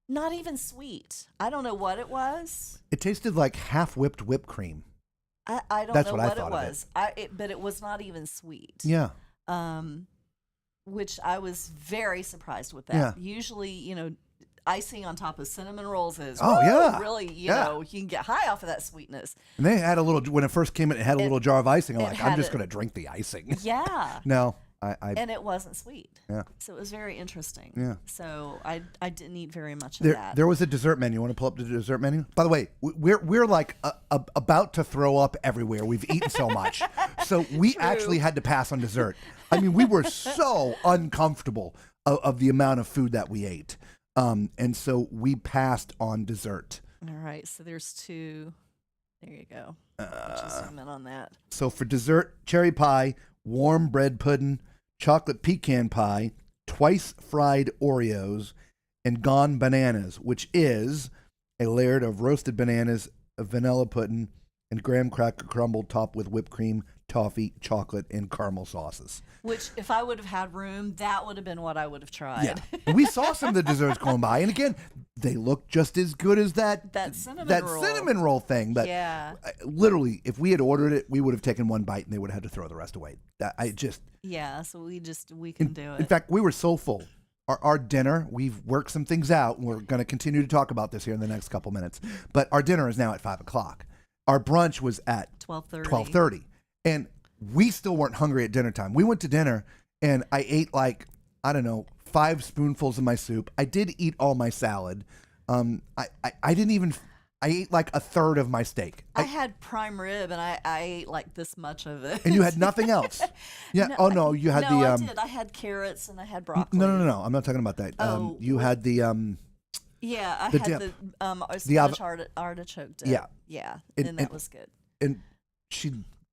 not even sweet. I don't know what it was. It tasted like half whipped whipped cream. I don't That's know what I what it thought of was. But it was not even sweet. Yeah. Which I was very surprised with that. Yeah. Usually, icing on top of cinnamon rolls is really, you can get high off of that sweetness. And they had when it first came in, it had a little jar of icing. I'm it I'm just had going to drink the icing. Yeah. No, and it wasn't sweet. Yeah. So it was very interesting. Yeah. So I didn't eat very much of that. There was a dessert menu. You want to pull up the dessert menu? By the way, we're like about to throw up everywhere. We've eaten so much. So we actually had to pass on dessert. We were so uncomfortable of the amount of food that we ate. And so we passed on dessert. All right. So there's two. There you go. Just zoom in on that. So for dessert, cherry pie, warm bread pudding, chocolate pecan pie, twice fried Oreos, and gone bananas, which is a layer of roasted bananas, a vanilla pudding, and graham cracker crumble topped with whipped cream, toffee, chocolate, and caramel sauces. Which, if I would have had room, that would have been what I would have tried. Yeah. And we saw some of the desserts going by, and again, they look just as good as that cinnamon roll thing. But yeah. Literally, if we had ordered it, we would have taken one bite, and they would have had to throw the rest away. So we can do it. In fact, we were so full. Our dinner, we've worked some things out, and we're going to continue to talk about this here in the next couple minutes. But our dinner is now at 5:00. Our brunch was at 12:30. 12:30. And we still weren't hungry at dinner time. We went to dinner and I ate like, I don't know, 5 spoonfuls of my soup. I did eat all my salad. I didn't even, I ate like a third of my steak. I had prime rib and I ate like this much of it. And you had nothing else. Yeah. No, oh no, you had no, the. I did. I had carrots and I had broccoli. No. I'm not talking about that. Oh, you what? had the. Yeah, I the had dip. the Spanish artichoke dip. Yeah. Yeah, And- and that and- was good. And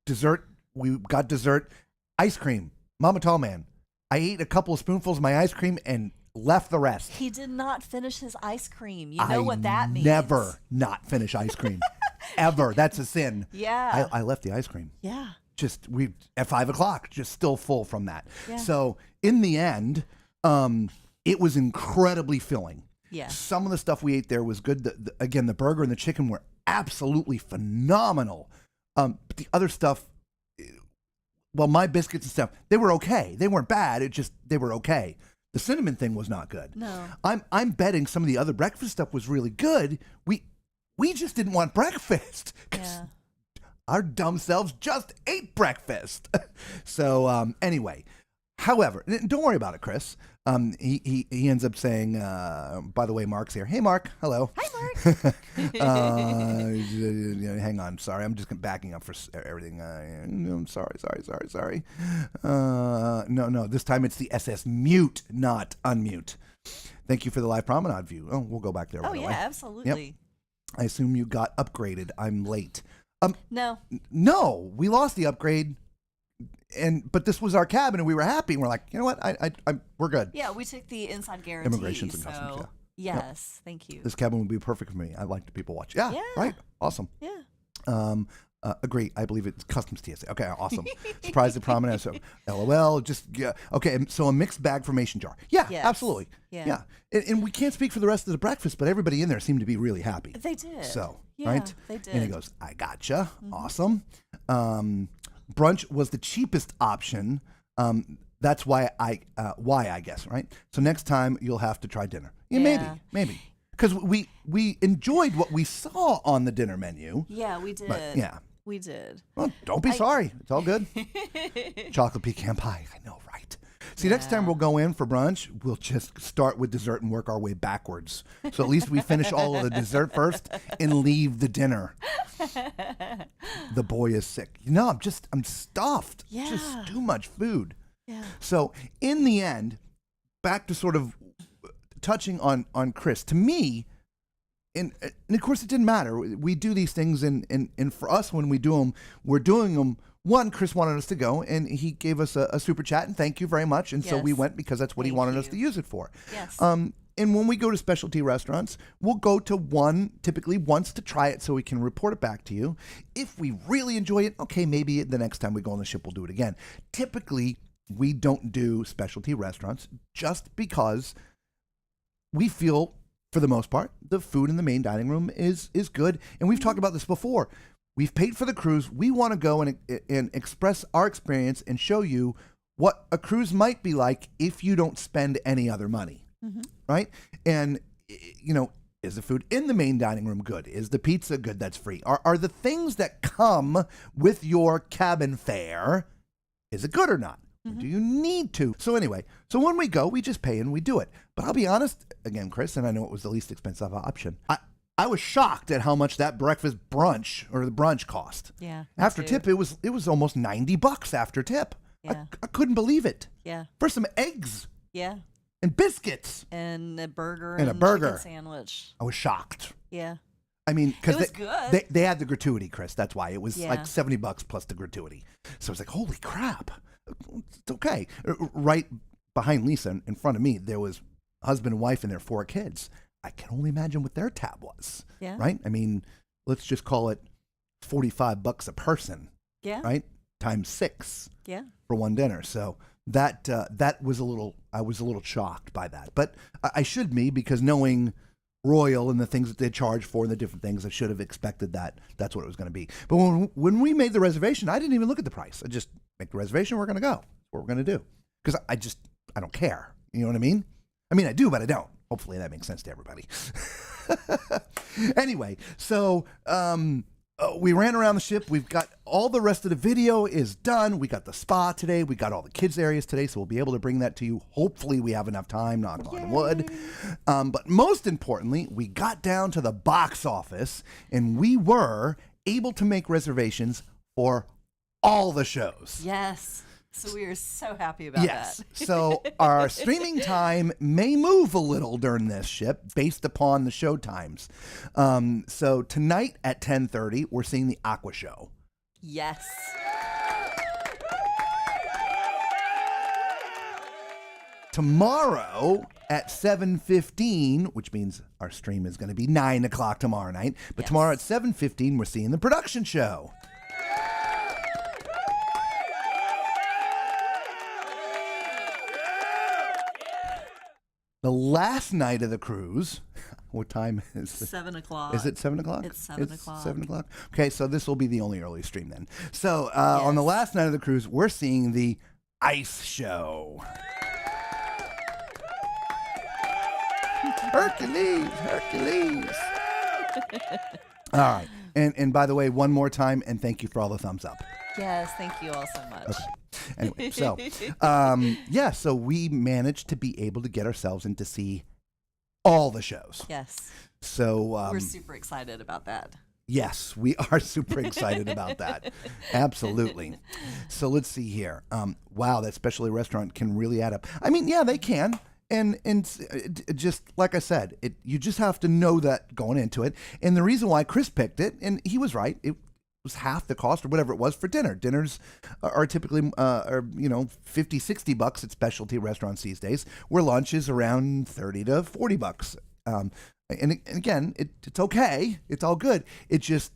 dessert. We got dessert, ice cream. Mama Tall Man. I ate a couple of spoonfuls of my ice cream and left the rest. He did not finish his ice cream. You know what that means. Never not finish ice cream. Ever. That's a sin. Yeah. I left the ice cream. Yeah. Just at 5:00, just still full from that. Yeah. So in the end, it was incredibly filling. Yeah. Some of the stuff we ate there was good. Again, the burger and the chicken were absolutely phenomenal. But the other stuff, well, my biscuits and stuff, they were okay. They weren't bad. They were okay. The cinnamon thing was not good. No. I'm betting some of the other breakfast stuff was really good. We just didn't want breakfast. 'Cause Yeah. our dumb selves just ate breakfast. So anyway, however, don't worry about it, Chris. He ends up saying, by the way, Mark's here. Hey, Mark. Hello. Hi, Mark. Hang on. Sorry. I'm just backing up for everything. I'm sorry. No. This time it's the SS mute, not unmute. Thank you for the live promenade view. Oh, we'll go back there. Oh, right yeah, away. absolutely. I assume you got upgraded. I'm late. No. No, we lost the upgrade, but this was our cabin, and we were happy. And we're like, you know what? We're good. Yeah, we took the inside guarantee. Immigrations and customs, yeah. Yes, thank you. This cabin would be perfect for me. I like the people watch. Yeah, Yeah. right. Awesome. Yeah. Agree. I believe it's customs TSA. Okay, awesome. Surprise the prominent. So, LOL. Just yeah. Okay. So a mixed bag for mason jar. Yeah, Yes. absolutely. Yeah. And we can't speak for the rest of the breakfast, but everybody in there seemed to be really happy. They did. So, Yeah, right? they did. And he goes, I gotcha. Awesome. Brunch was the cheapest option. That's why I guess, right? So next time you'll have to try dinner. Yeah, maybe. Because we enjoyed what we saw on the dinner menu. Yeah, we did. But, yeah. We did. Well, don't be sorry. It's all good. Chocolate pecan pie. I know, right? See, next time we'll go in for brunch, we'll just start with dessert and work our way backwards. So at least we finish all of the dessert first and leave the dinner. The boy is sick. I'm stuffed. Yeah. Just too much food. Yeah. So in the end, back to sort of touching on Chris, to me, and of course it didn't matter. We do these things, and for us, when we do them, we're doing them. One, Chris wanted us to go, and he gave us a super chat, and thank you very much. And so we Yes. went because that's what he Thank wanted us you. to use it for. Yes. And when we go to specialty restaurants, we'll go to one typically once to try it so we can report it back to you. If we really enjoy it, okay, maybe the next time we go on the ship, we'll do it again. Typically, we don't do specialty restaurants just because we feel, for the most part, the food in the main dining room is good. And we've talked about this before. We've paid for the cruise. We want to go and express our experience and show you what a cruise might be like if you don't spend any other money, right? And, is the food in the main dining room good? Is the pizza good that's free? Are the things that come with your cabin fare, is it good or not? Or do you need to? So anyway, when we go, we just pay and we do it. But I'll be honest, again, Chris, and I know it was the least expensive option. I was shocked at how much that breakfast brunch or the brunch cost. Yeah. After tip, it was almost $90 after tip. Yeah. I couldn't believe it. Yeah. For some eggs Yeah. and biscuits. And a burger And a chicken burger. sandwich. I was shocked. Yeah. I mean, because It was good. they had the gratuity, Chris. That's why it was Yeah. like $70 plus the gratuity. So I was like, holy crap. It's okay. Right behind Lisa, in front of me, there was husband and wife and their 4 kids. I can only imagine what their tab was. Yeah. Right? I mean, let's just call it $45 a person. Yeah. Right? Times 6 Yeah. for one dinner. So that was I was a little shocked by that. But I should be, because knowing Royal and the things that they charge for and the different things, I should have expected that's what it was going to be. But when we made the reservation, I didn't even look at the price. I just make the reservation, we're going to go. That's what we're going to do. Because I don't care. You know what I mean? I mean, I do, but I don't. Hopefully that makes sense to everybody. Anyway, so we ran around the ship. We've got all the rest of the video is done. We got the spa today. We got all the kids areas today, so we'll be able to bring that to you. Hopefully we have enough time, knock on wood. But most importantly, we got down to the box office, and we were able to make reservations for all the shows. Yes. So we are so happy about that. So our streaming time may move a little during this ship based upon the show times. So tonight at 10:30, we're seeing the Aqua Show. Yes. Tomorrow at 7:15, which means our stream is going to be 9 o'clock tomorrow night. But tomorrow at 7:15, we're seeing the production show. The last night of the cruise, what time is it? 7 o'clock. Is it 7 o'clock? It's 7 o'clock. 7 o'clock. Okay, so this will be the only early stream then. So on the last night of the cruise, we're seeing the ice show. Hercules. All right. And by the way, one more time, and thank you for all the thumbs up. Yes, thank you all so much. Okay. Anyway, so so we managed to be able to get ourselves in to see all the shows. Yes. So we're super excited about that. Yes, we are super excited about that. Absolutely. So let's see here. Wow, that specialty restaurant can really add up. I mean, yeah, they can. And just like I said, you just have to know that going into it. And the reason why Chris picked it, and he was right, it was half the cost or whatever it was for dinner. Dinners are typically, $50-$60 at specialty restaurants these days, where lunch is around $30 to $40. And again, it's okay. It's all good. It's just,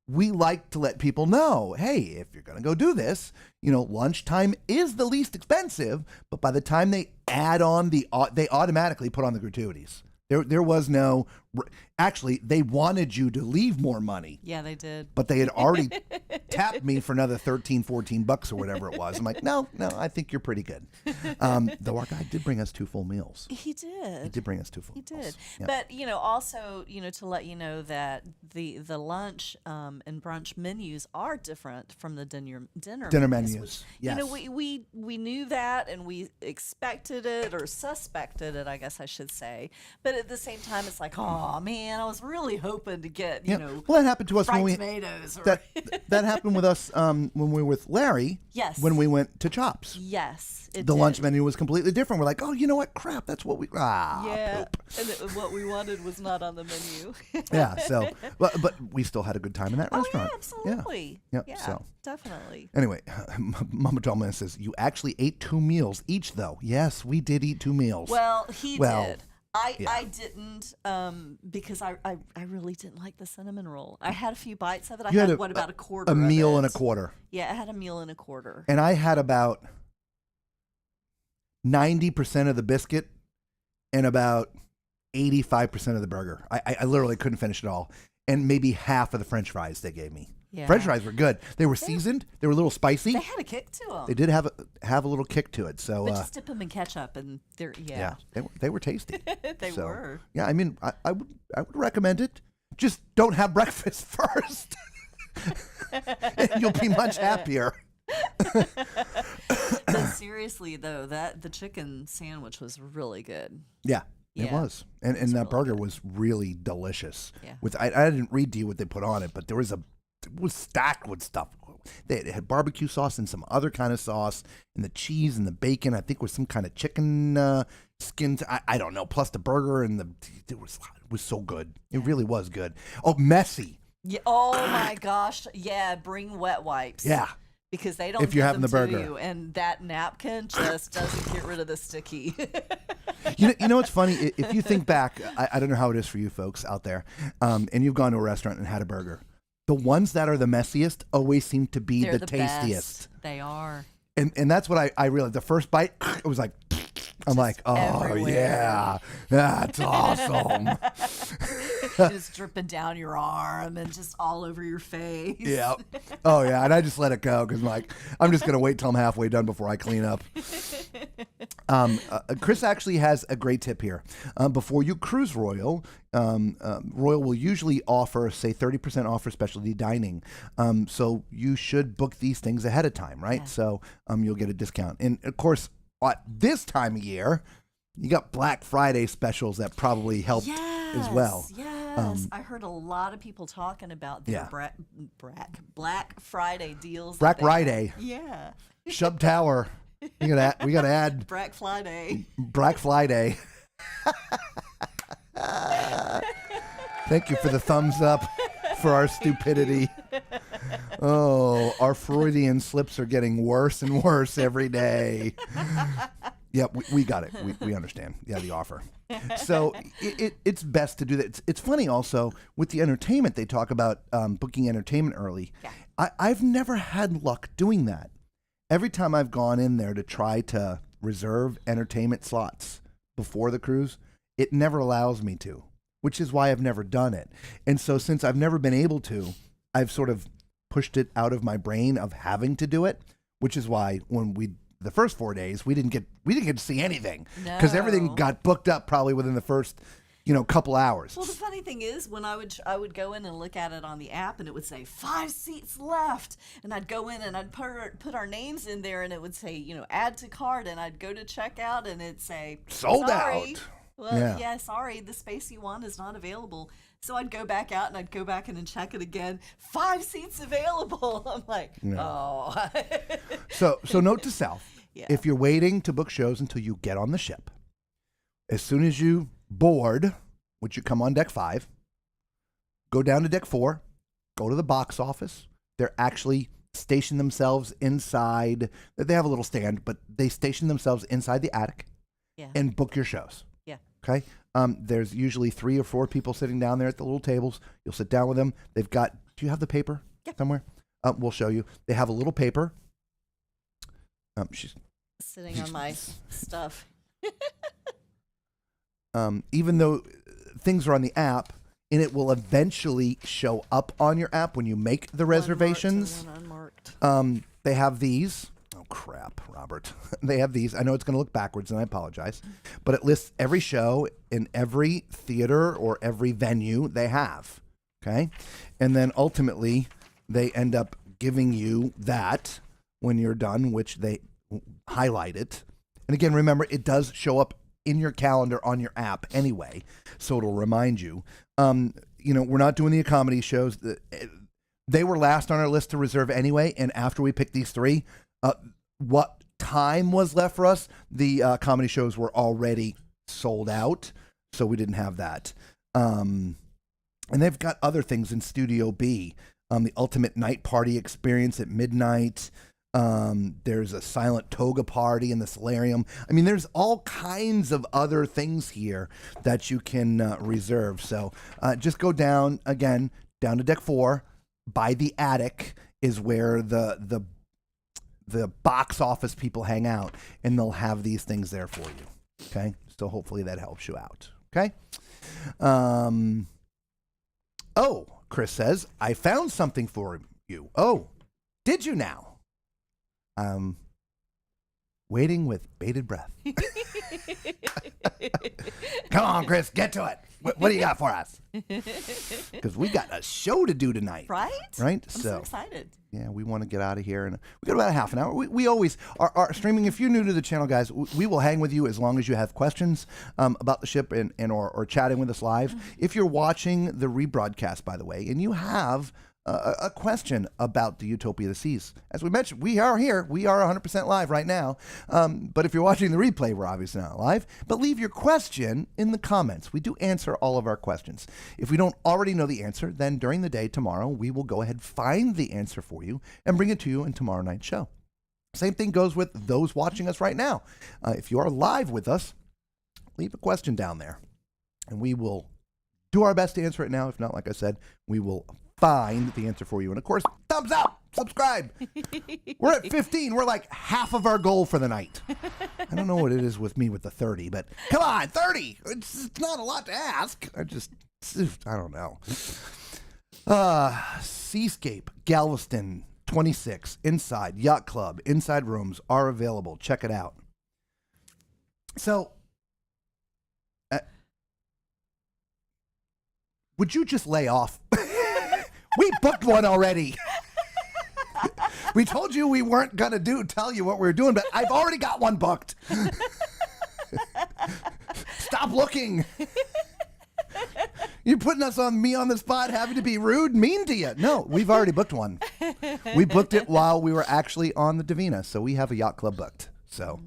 we like to let people know, hey, if you're going to go do this, lunchtime is the least expensive, but by the time they add on they automatically put on the gratuities. There was no, actually, they wanted you to leave more money. Yeah, they did. But they had already tapped me for another $13-$14 or whatever it was. I'm like, no, I think you're pretty good. Though our guy did bring us 2 full meals. He did. He did bring us 2 full meals. He did. Yeah. But, also, to let you know that the lunch and brunch menus are different from the dinner menus. Which, yes. We knew that, and we expected it or suspected it, I guess I should say. But at the same time, it's like, oh man, I was really hoping to get well, that happened to us when tomatoes. That happened with us when we were with Larry. Yes. When we went to Chops. Yes. The lunch menu was completely different. We're like, oh, you know what? Crap, that's what we. Yeah. Poop. And what we wanted was not on the menu. Yeah. So, but we still had a good time in that restaurant. Yeah, absolutely. Yeah. Yeah, So. Definitely. Anyway, Mama Dolman says you actually ate 2 meals each, though. Yes, we did eat 2 meals. Well, he did. Yeah. I didn't because I really didn't like the cinnamon roll. I had a few bites of it. You had about a quarter? A meal of and it. a quarter. Yeah, I had a meal and a quarter. And I had about 90% of the biscuit and about 85% of the burger. I literally couldn't finish it all. And maybe half of the French fries they gave me. Yeah. French fries were good. They were seasoned. They were a little spicy. They had a kick to them. They did have a little kick to it. So but just dip them in ketchup, and they're they were tasty. They were. Yeah, I mean, I would recommend it. Just don't have breakfast first. And you'll be much happier. But seriously though, the chicken sandwich was really good. Yeah. It was. And that really burger good. was really delicious. Yeah. I didn't read to you what they put on it, but it was stacked with stuff. It had barbecue sauce and some other kind of sauce, and the cheese and the bacon. I think was some kind of chicken skins. I don't know. Plus the burger and it was so good. It really was good. Oh, messy. Yeah. Oh my gosh. Yeah. Bring wet wipes. Yeah. Because they don't If you're give having them the burger. to you, and that napkin just doesn't get rid of the sticky. You know what's funny? If you think back, I don't know how it is for you folks out there, and you've gone to a restaurant and had a burger. The ones that are the messiest always seem to be They're the tastiest. Best. They are. And that's what I realized. The first bite, it was like, I'm like, oh everywhere. yeah, that's awesome. Just dripping down your arm and just all over your face. Yeah. Oh yeah, and I just let it go because I'm just gonna wait till I'm halfway done before I clean up. Chris actually has a great tip here. Before you cruise Royal, Royal will usually offer, say, 30% off for specialty dining. So you should book these things ahead of time, right? Yeah. So you'll get a discount. And, of course, at this time of year, you got Black Friday specials that probably helped as well. Yes, I heard a lot of people talking about their Black Friday deals. Black Friday. Yeah. Shub Tower. We gotta add Black Friday. Black Friday. Thank you for the thumbs up for our stupidity. Oh, our Freudian slips are getting worse and worse every day. Yeah, we got it. We understand. Yeah, the offer. So it's best to do that. It's funny also with the entertainment. They talk about booking entertainment early. Yeah. I've never had luck doing that. Every time I've gone in there to try to reserve entertainment slots before the cruise, it never allows me to, which is why I've never done it. And so since I've never been able to, I've sort of pushed it out of my brain of having to do it, which is why when the first 4 days, we didn't get to see anything because everything got booked up probably within the first couple hours. Well, the funny thing is, when I would go in and look at it on the app, and it would say 5 seats left, and I'd go in and I'd put our names in there, and it would say, add to cart, and I'd go to checkout, and it'd say sold sorry. out. Well, yeah, sorry, the space you want is not available. So I'd go back out and I'd go back in and check it again. 5 seats available. I'm like, oh. So note to self: Yeah. if you're waiting to book shows until you get on the ship, as soon as you board, which you come on deck 5, go down to deck 4, go to the box office. They're actually station themselves inside. They have a little stand, but they station themselves inside the attic and book your shows. Yeah. Okay. There's usually 3 or 4 people sitting down there at the little tables. You'll sit down with them. They've got. Do you have the paper somewhere? We'll show you. They have a little paper. She's sitting on my stuff. Even though things are on the app, and it will eventually show up on your app when you make the reservations. Unmarked. They have these. Oh, crap, Robert. They have these. I know it's going to look backwards, and I apologize. But it lists every show in every theater or every venue they have. Okay? And then ultimately, they end up giving you that when you're done, which they highlight it. And again, remember, it does show up in your calendar on your app anyway, so it'll remind you. We're not doing the comedy shows. They were last on our list to reserve anyway, and after we picked these 3, what time was left for us, the comedy shows were already sold out, so we didn't have that. And they've got other things in Studio B, the Ultimate Night Party Experience at midnight. There's a silent toga party in the solarium. I mean, there's all kinds of other things here that you can reserve. So just go down to deck 4. By the attic is where the box office people hang out, and they'll have these things there for you. Okay, so hopefully that helps you out. Okay. Chris says, I found something for you. Oh, did you now? Waiting with bated breath. Come on, Chris, get to it. What do you got for us? Because we got a show to do tonight. Right? Right? I'm so excited. Yeah, we want to get out of here. And we got about a half an hour. We always are streaming. If you're new to the channel, guys, we will hang with you as long as you have questions about the ship and or chatting with us live. Mm-hmm. If you're watching the rebroadcast, by the way, and you have a question about the Utopia of the Seas. As we mentioned, we are here. We are 100% live right now. But if you're watching the replay, we're obviously not live. But leave your question in the comments. We do answer all of our questions. If we don't already know the answer, then during the day tomorrow, we will go ahead and find the answer for you and bring it to you in tomorrow night's show. Same thing goes with those watching us right now. If you are live with us, leave a question down there, and we will do our best to answer it now. If not, like I said, we will find the answer for you. And of course, thumbs up, subscribe. We're at 15. We're like half of our goal for the night. I don't know what it is with me with the 30, but come on, 30. It's not a lot to ask. I don't know. Seascape, Galveston, 26, inside, yacht club, inside rooms are available. Check it out. So, would you just lay off? We booked one already. We told you we weren't going to tell you what we were doing, but I've already got one booked. Stop looking. You're putting me on the spot, having to be rude, mean to you. No, we've already booked one. We booked it while we were actually on the Divina, so we have a yacht club booked. So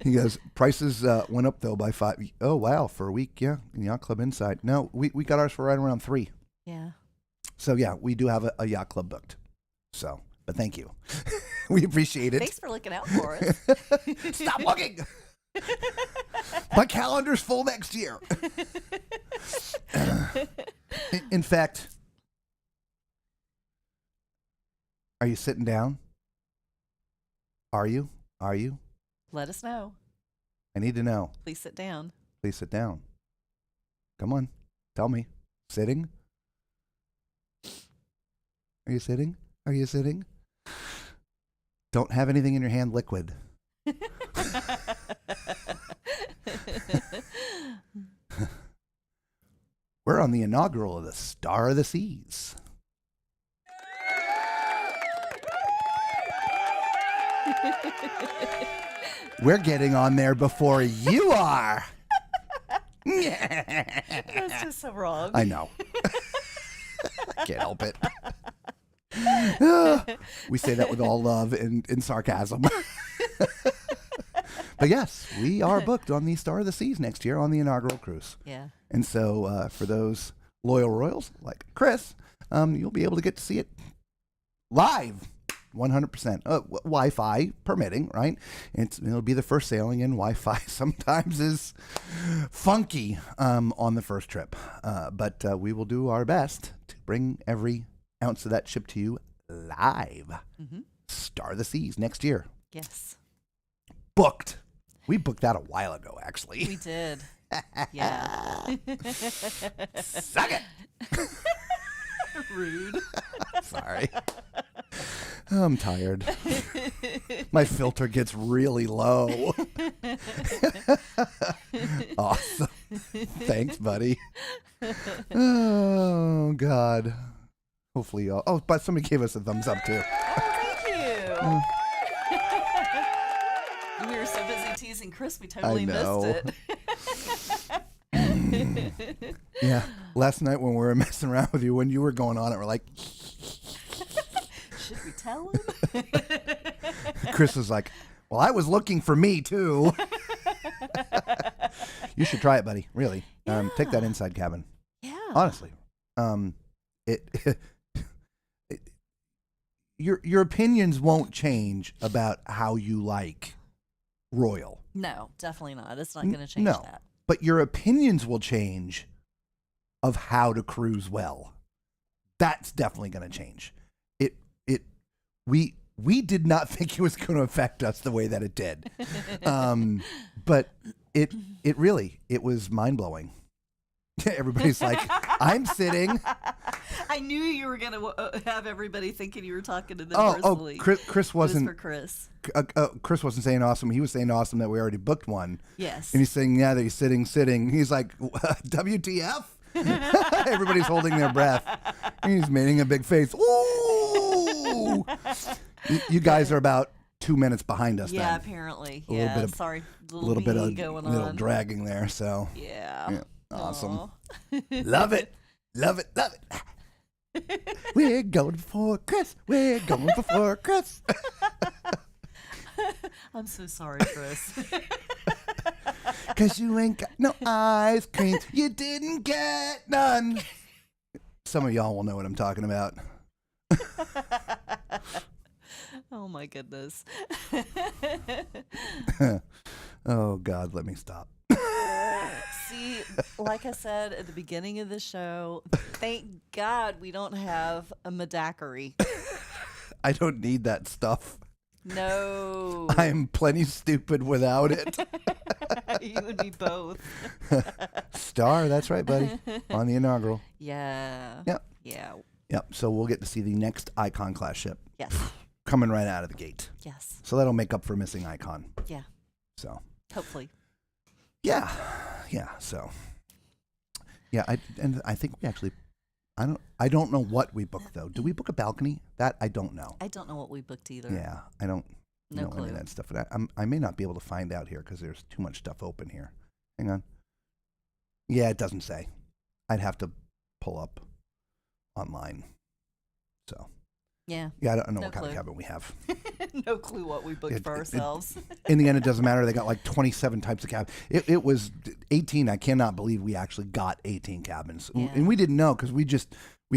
he goes, prices went up though by 5. Oh wow, for a week, yeah, in Yacht Club Inside. No, we got ours for right around 3. Yeah. So yeah, we do have a yacht club booked. So, but thank you, we appreciate it. Thanks for looking out for us. Stop looking. My calendar's full next year. In fact, are you sitting down? Are you? Let us know. I need to know. Please sit down. Please sit down. Come on. Tell me. Sitting? Are you sitting? Are you sitting? Don't have anything in your hand liquid. We're on the inaugural of the Star of the Seas. We're getting on there before you are. That's just so wrong. I know. I can't help it. We say that with all love and sarcasm. But yes, we are booked on the Star of the Seas next year on the inaugural cruise. Yeah. And so for those loyal royals like Chris, you'll be able to get to see it live. 100%. Wi-Fi permitting, right? It'll be the first sailing, and Wi-Fi sometimes is funky on the first trip. But we will do our best to bring every ounce of that ship to you live. Mm-hmm. Star of the Seas next year. Yes. Booked. We booked that a while ago, actually. We did. Yeah. Suck it. Rude. Sorry. I'm tired. My filter gets really low. Awesome. Thanks, buddy. Oh, God. Hopefully y'all... Oh, but somebody gave us a thumbs up, too. Oh, thank you. We were so busy teasing Chris, we totally missed it. Yeah. Last night when we were messing around with you, when you were going on it, we're like... Should we tell him? Chris was like, well, I was looking for me, too. You should try it, buddy. Really. Yeah. Take that inside cabin. Yeah. Honestly. Your opinions won't change about how you like Royal. No, definitely not. It's not going to change no, that. But your opinions will change of how to cruise well. That's definitely going to change. We did not think it was going to affect us the way that it did. But it was mind-blowing. Everybody's like, I'm sitting. I knew you were going to have everybody thinking you were talking to them personally. Chris wasn't. It was for Chris. Chris wasn't saying awesome. He was saying awesome that we already booked one. Yes. And he's saying, yeah, that he's sitting. He's like, WTF? Everybody's holding their breath. And he's making a big face. Ooh! You guys are about 2 minutes behind us. Yeah, then. Apparently. A little bit of, sorry. Little bit of going little on. dragging there. So Yeah. Awesome. Love it. Love it. Love it. We're going for Chris. We're going for Chris. I'm so sorry, Chris. Cause you ain't got no ice cream. You didn't get none. Some of y'all will know what I'm talking about. Oh my goodness. Oh God, let me stop. See, like I said at the beginning of the show, thank God we don't have a Madacary. I don't need that stuff. No. I'm plenty stupid without it. You and me both. Star, that's right, buddy. On the inaugural. Yeah. Yep. Yeah. Yep. So we'll get to see the next Icon class ship. Yes. coming right out of the gate. Yes. So that'll make up for missing icon. Yeah. So. Hopefully. Yeah. So. Yeah, I think we actually. I don't know what we booked though. Do we book a balcony? That I don't know. I don't know what we booked either. Yeah, I don't No know clue. any of that stuff. I may not be able to find out here because there's too much stuff open here. Hang on. Yeah, it doesn't say. I'd have to pull up online. So. Yeah. Yeah, I don't know No what kind of clue. cabin we have. No clue what we booked for ourselves. In the end, it doesn't matter. They got like 27 types of cabins. It was 18. I cannot believe we actually got 18 cabins. Yeah. And we didn't know because we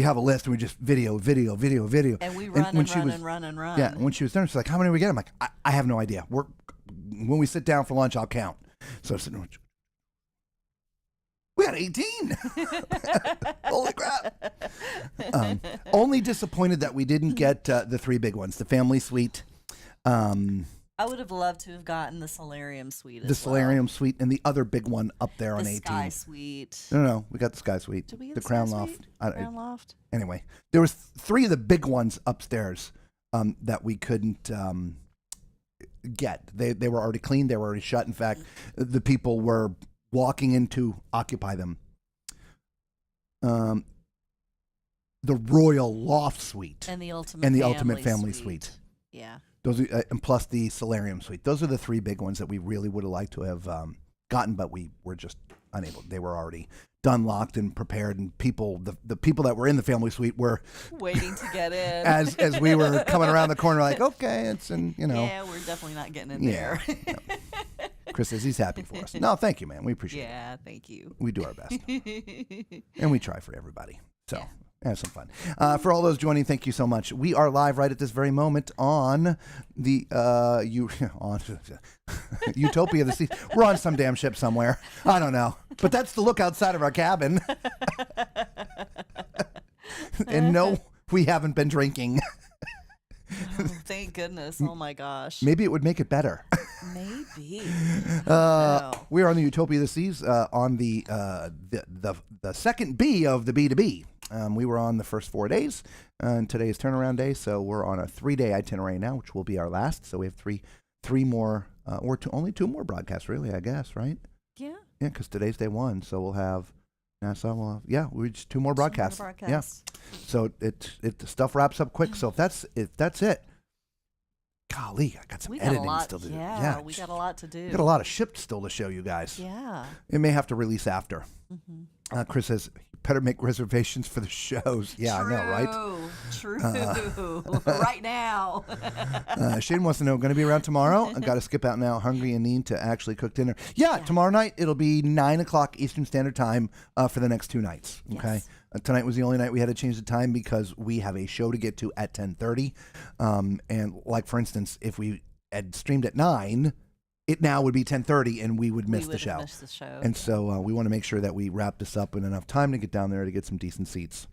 have a list and we just video. And we run and run. Yeah, and when she was done, she's like, how many we get? I'm like, I have no idea. When we sit down for lunch, I'll count. So I said, we got 18. Holy crap. Only disappointed that we didn't get the 3 big ones, the family suite. I would have loved to have gotten the solarium suite The solarium suite and the other big one up there on the 18. sky suite. No, we got the sky suite. Did we get the the crown sky loft. suite? Crown loft. Anyway, there was 3 of the big ones upstairs that we couldn't get. They were already cleaned. They were already shut. In fact, the people were walking in to occupy them. The royal loft suite And the ultimate family suite. Yeah. Those are, and plus the solarium suite. Those are the 3 big ones that we really would have liked to have gotten, but we were just unable. They were already done, locked, and prepared, and the people that were in the family suite were waiting to get in. as we were coming around the corner, like, okay, it's in, Yeah, we're definitely not getting in there. Chris says he's happy for us. No, thank you, man. We appreciate it. Yeah, thank you. We do our best, and we try for everybody. So. Yeah. Have some fun. For all those joining, thank you so much. We are live right at this very moment on the Utopia of the Seas. We're on some damn ship somewhere. I don't know, but that's the look outside of our cabin. And no, we haven't been drinking. Oh, thank goodness. Oh my gosh. Maybe it would make it better. Maybe. We are on the Utopia of the Seas on the second B of the B2B. We were on the first 4 days, and today is turnaround day, so we're on a 3-day itinerary now, which will be our last. So we have three more, only 2 more broadcasts, really, I guess, right? Yeah. Yeah, because today's day 1, so we'll have NASA. We just 2 more broadcasts. Yeah. So the stuff wraps up quick. So if that's it, golly, I got some editing still to do. Yeah, we got a lot to do. Got a lot of ship still to show you guys. Yeah. It may have to release after. Mm-hmm. Chris says, better make reservations for the shows. Yeah, True. I know, right? True. Right now. Shane wants to know, going to be around tomorrow? I've got to skip out now, hungry and need to actually cook dinner. Yeah, tomorrow night, it'll be 9 o'clock Eastern Standard Time for the next 2 nights. Okay. Yes. Tonight was the only night we had to change the time because we have a show to get to at 10:30. And like, for instance, if we had streamed at 9, it now would be 10:30 and we would miss the show. And so we want to make sure that we wrap this up in enough time to get down there to get some decent seats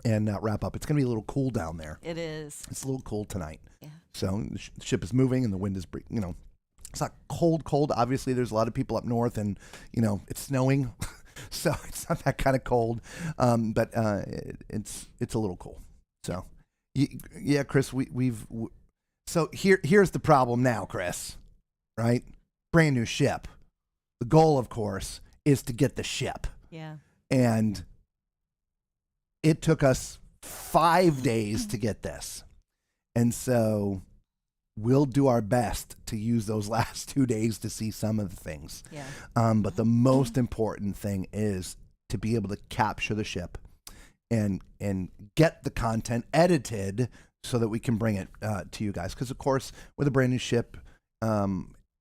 and wrap up. It's going to be a little cool down there. It is. It's a little cold tonight. Yeah. So the ship is moving and the wind is, it's not cold. Obviously, there's a lot of people up north and, it's snowing. So it's not that kind of cold. But it's a little cool. So, yeah, Chris, so here's the problem now, Chris. Right? Brand new ship. The goal, of course, is to get the ship. Yeah. And it took us 5 days to get this. And so we'll do our best to use those last 2 days to see some of the things. Yeah. But the most important thing is to be able to capture the ship and get the content edited so that we can bring it to you guys. Because, of course, with a brand new ship,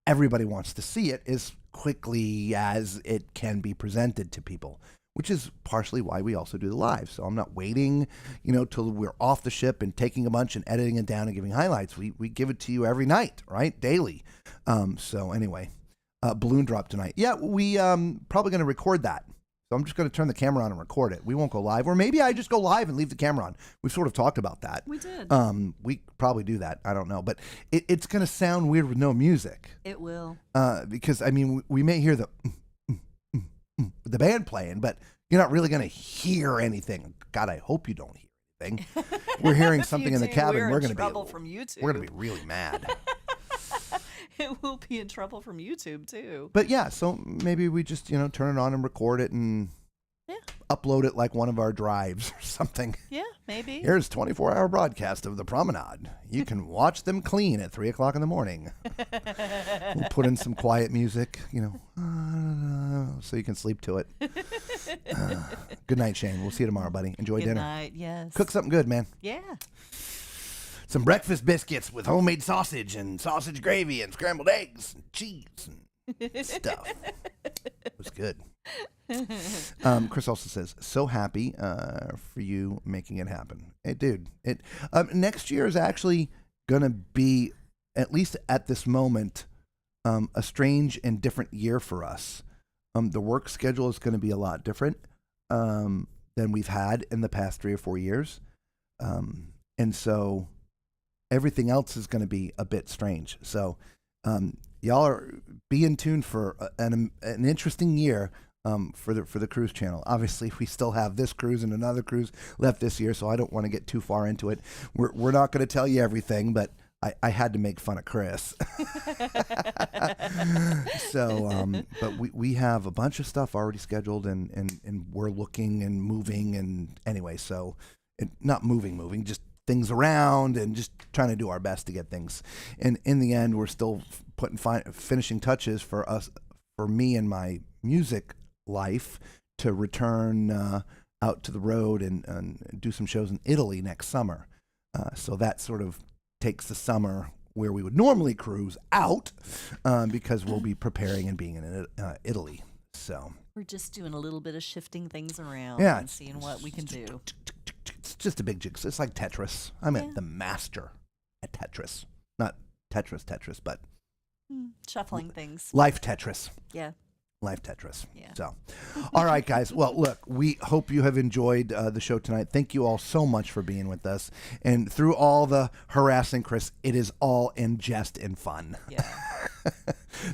everybody wants to see it as quickly as it can be presented to people, which is partially why we also do the live. So I'm not waiting, till we're off the ship and taking a bunch and editing it down and giving highlights. We give it to you every night, right? Daily. So anyway, balloon drop tonight. Yeah, we probably going to record that. So I'm just going to turn the camera on and record it. We won't go live. Or maybe I just go live and leave the camera on. We've sort of talked about that. We did. We probably do that. I don't know. But it's going to sound weird with no music. It will. Because, we may hear the band playing, but you're not really going to hear anything. God, I hope you don't hear anything. we're hearing something in the cabin, we're we're in going to trouble be from YouTube. we're going to be really mad. It will be in trouble from YouTube too. But yeah, so maybe we just turn it on and record it and upload it like one of our drives or something. Yeah, maybe. Here's 24-hour broadcast of the promenade. You can watch them clean at 3:00 in the morning. We'll put in some quiet music, so you can sleep to it. Good night, Shane. We'll see you tomorrow, buddy. Enjoy dinner. Good night. Yes. Cook something good, man. Yeah. Some breakfast biscuits with homemade sausage and sausage gravy and scrambled eggs and cheese and stuff. It was good. Chris also says, so happy for you making it happen. Hey, dude, next year is actually going to be, at least at this moment, a strange and different year for us. The work schedule is going to be a lot different than we've had in the past 3 or 4 years. And so everything else is going to be a bit strange. So y'all are be in tune for an interesting year for the cruise channel. Obviously, we still have this cruise and another cruise left this year, so I don't want to get too far into it. We're not going to tell you everything, but I had to make fun of Chris. So, but we have a bunch of stuff already scheduled, and we're looking and moving, and anyway, so not moving, just things around and just trying to do our best to get things. And in the end, we're still putting finishing touches for me and my music life to return out to the road and do some shows in Italy next summer. So that sort of takes the summer where we would normally cruise out because we'll be preparing and being in Italy. So we're just doing a little bit of shifting things around and seeing what we can do. It's just a big jigsaw. It's like Tetris. I'm the master at Tetris. Not Tetris, but shuffling things. Life Tetris. Yeah. Life Tetris. Yeah. So, all right, guys. Well, look, we hope you have enjoyed the show tonight. Thank you all so much for being with us. And through all the harassing Chris, it is all in jest and fun. Yeah.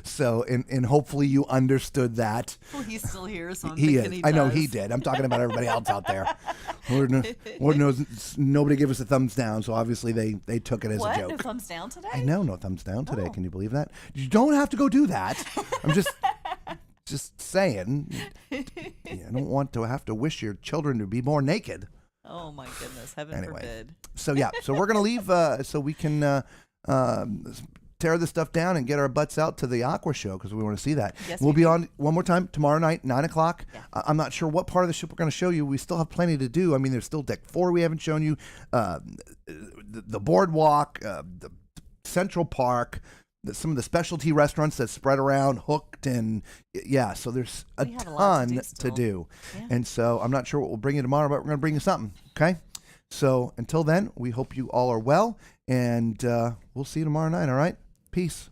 So, and hopefully you understood that. Well, he's still here, so I'm He thinking is. he I know does. he did. I'm talking about everybody else out there. Lord knows nobody gave us a thumbs down, so obviously they took it as What? a joke. No thumbs down today? I know, no thumbs down today. Oh. Can you believe that? You don't have to go do that. I'm just saying. You don't want to have to wish your children to be more naked. Oh my goodness, heaven forbid. So yeah, so we're gonna leave so we can tear this stuff down and get our butts out to the Aqua show because we want to see that. Yes, we'll we be do. on one more time tomorrow night, 9:00. Yeah. I'm not sure what part of the ship we're going to show you. We still have plenty to do. I mean, there's still deck 4 we haven't shown you, the boardwalk, the Central Park, some of the specialty restaurants that spread around, Hooked, and yeah. So there's a We have a lot to ton do to still. do, Yeah. and so I'm not sure what we'll bring you tomorrow, but we're going to bring you something. Okay. So until then, we hope you all are well, and we'll see you tomorrow night. All right. Peace.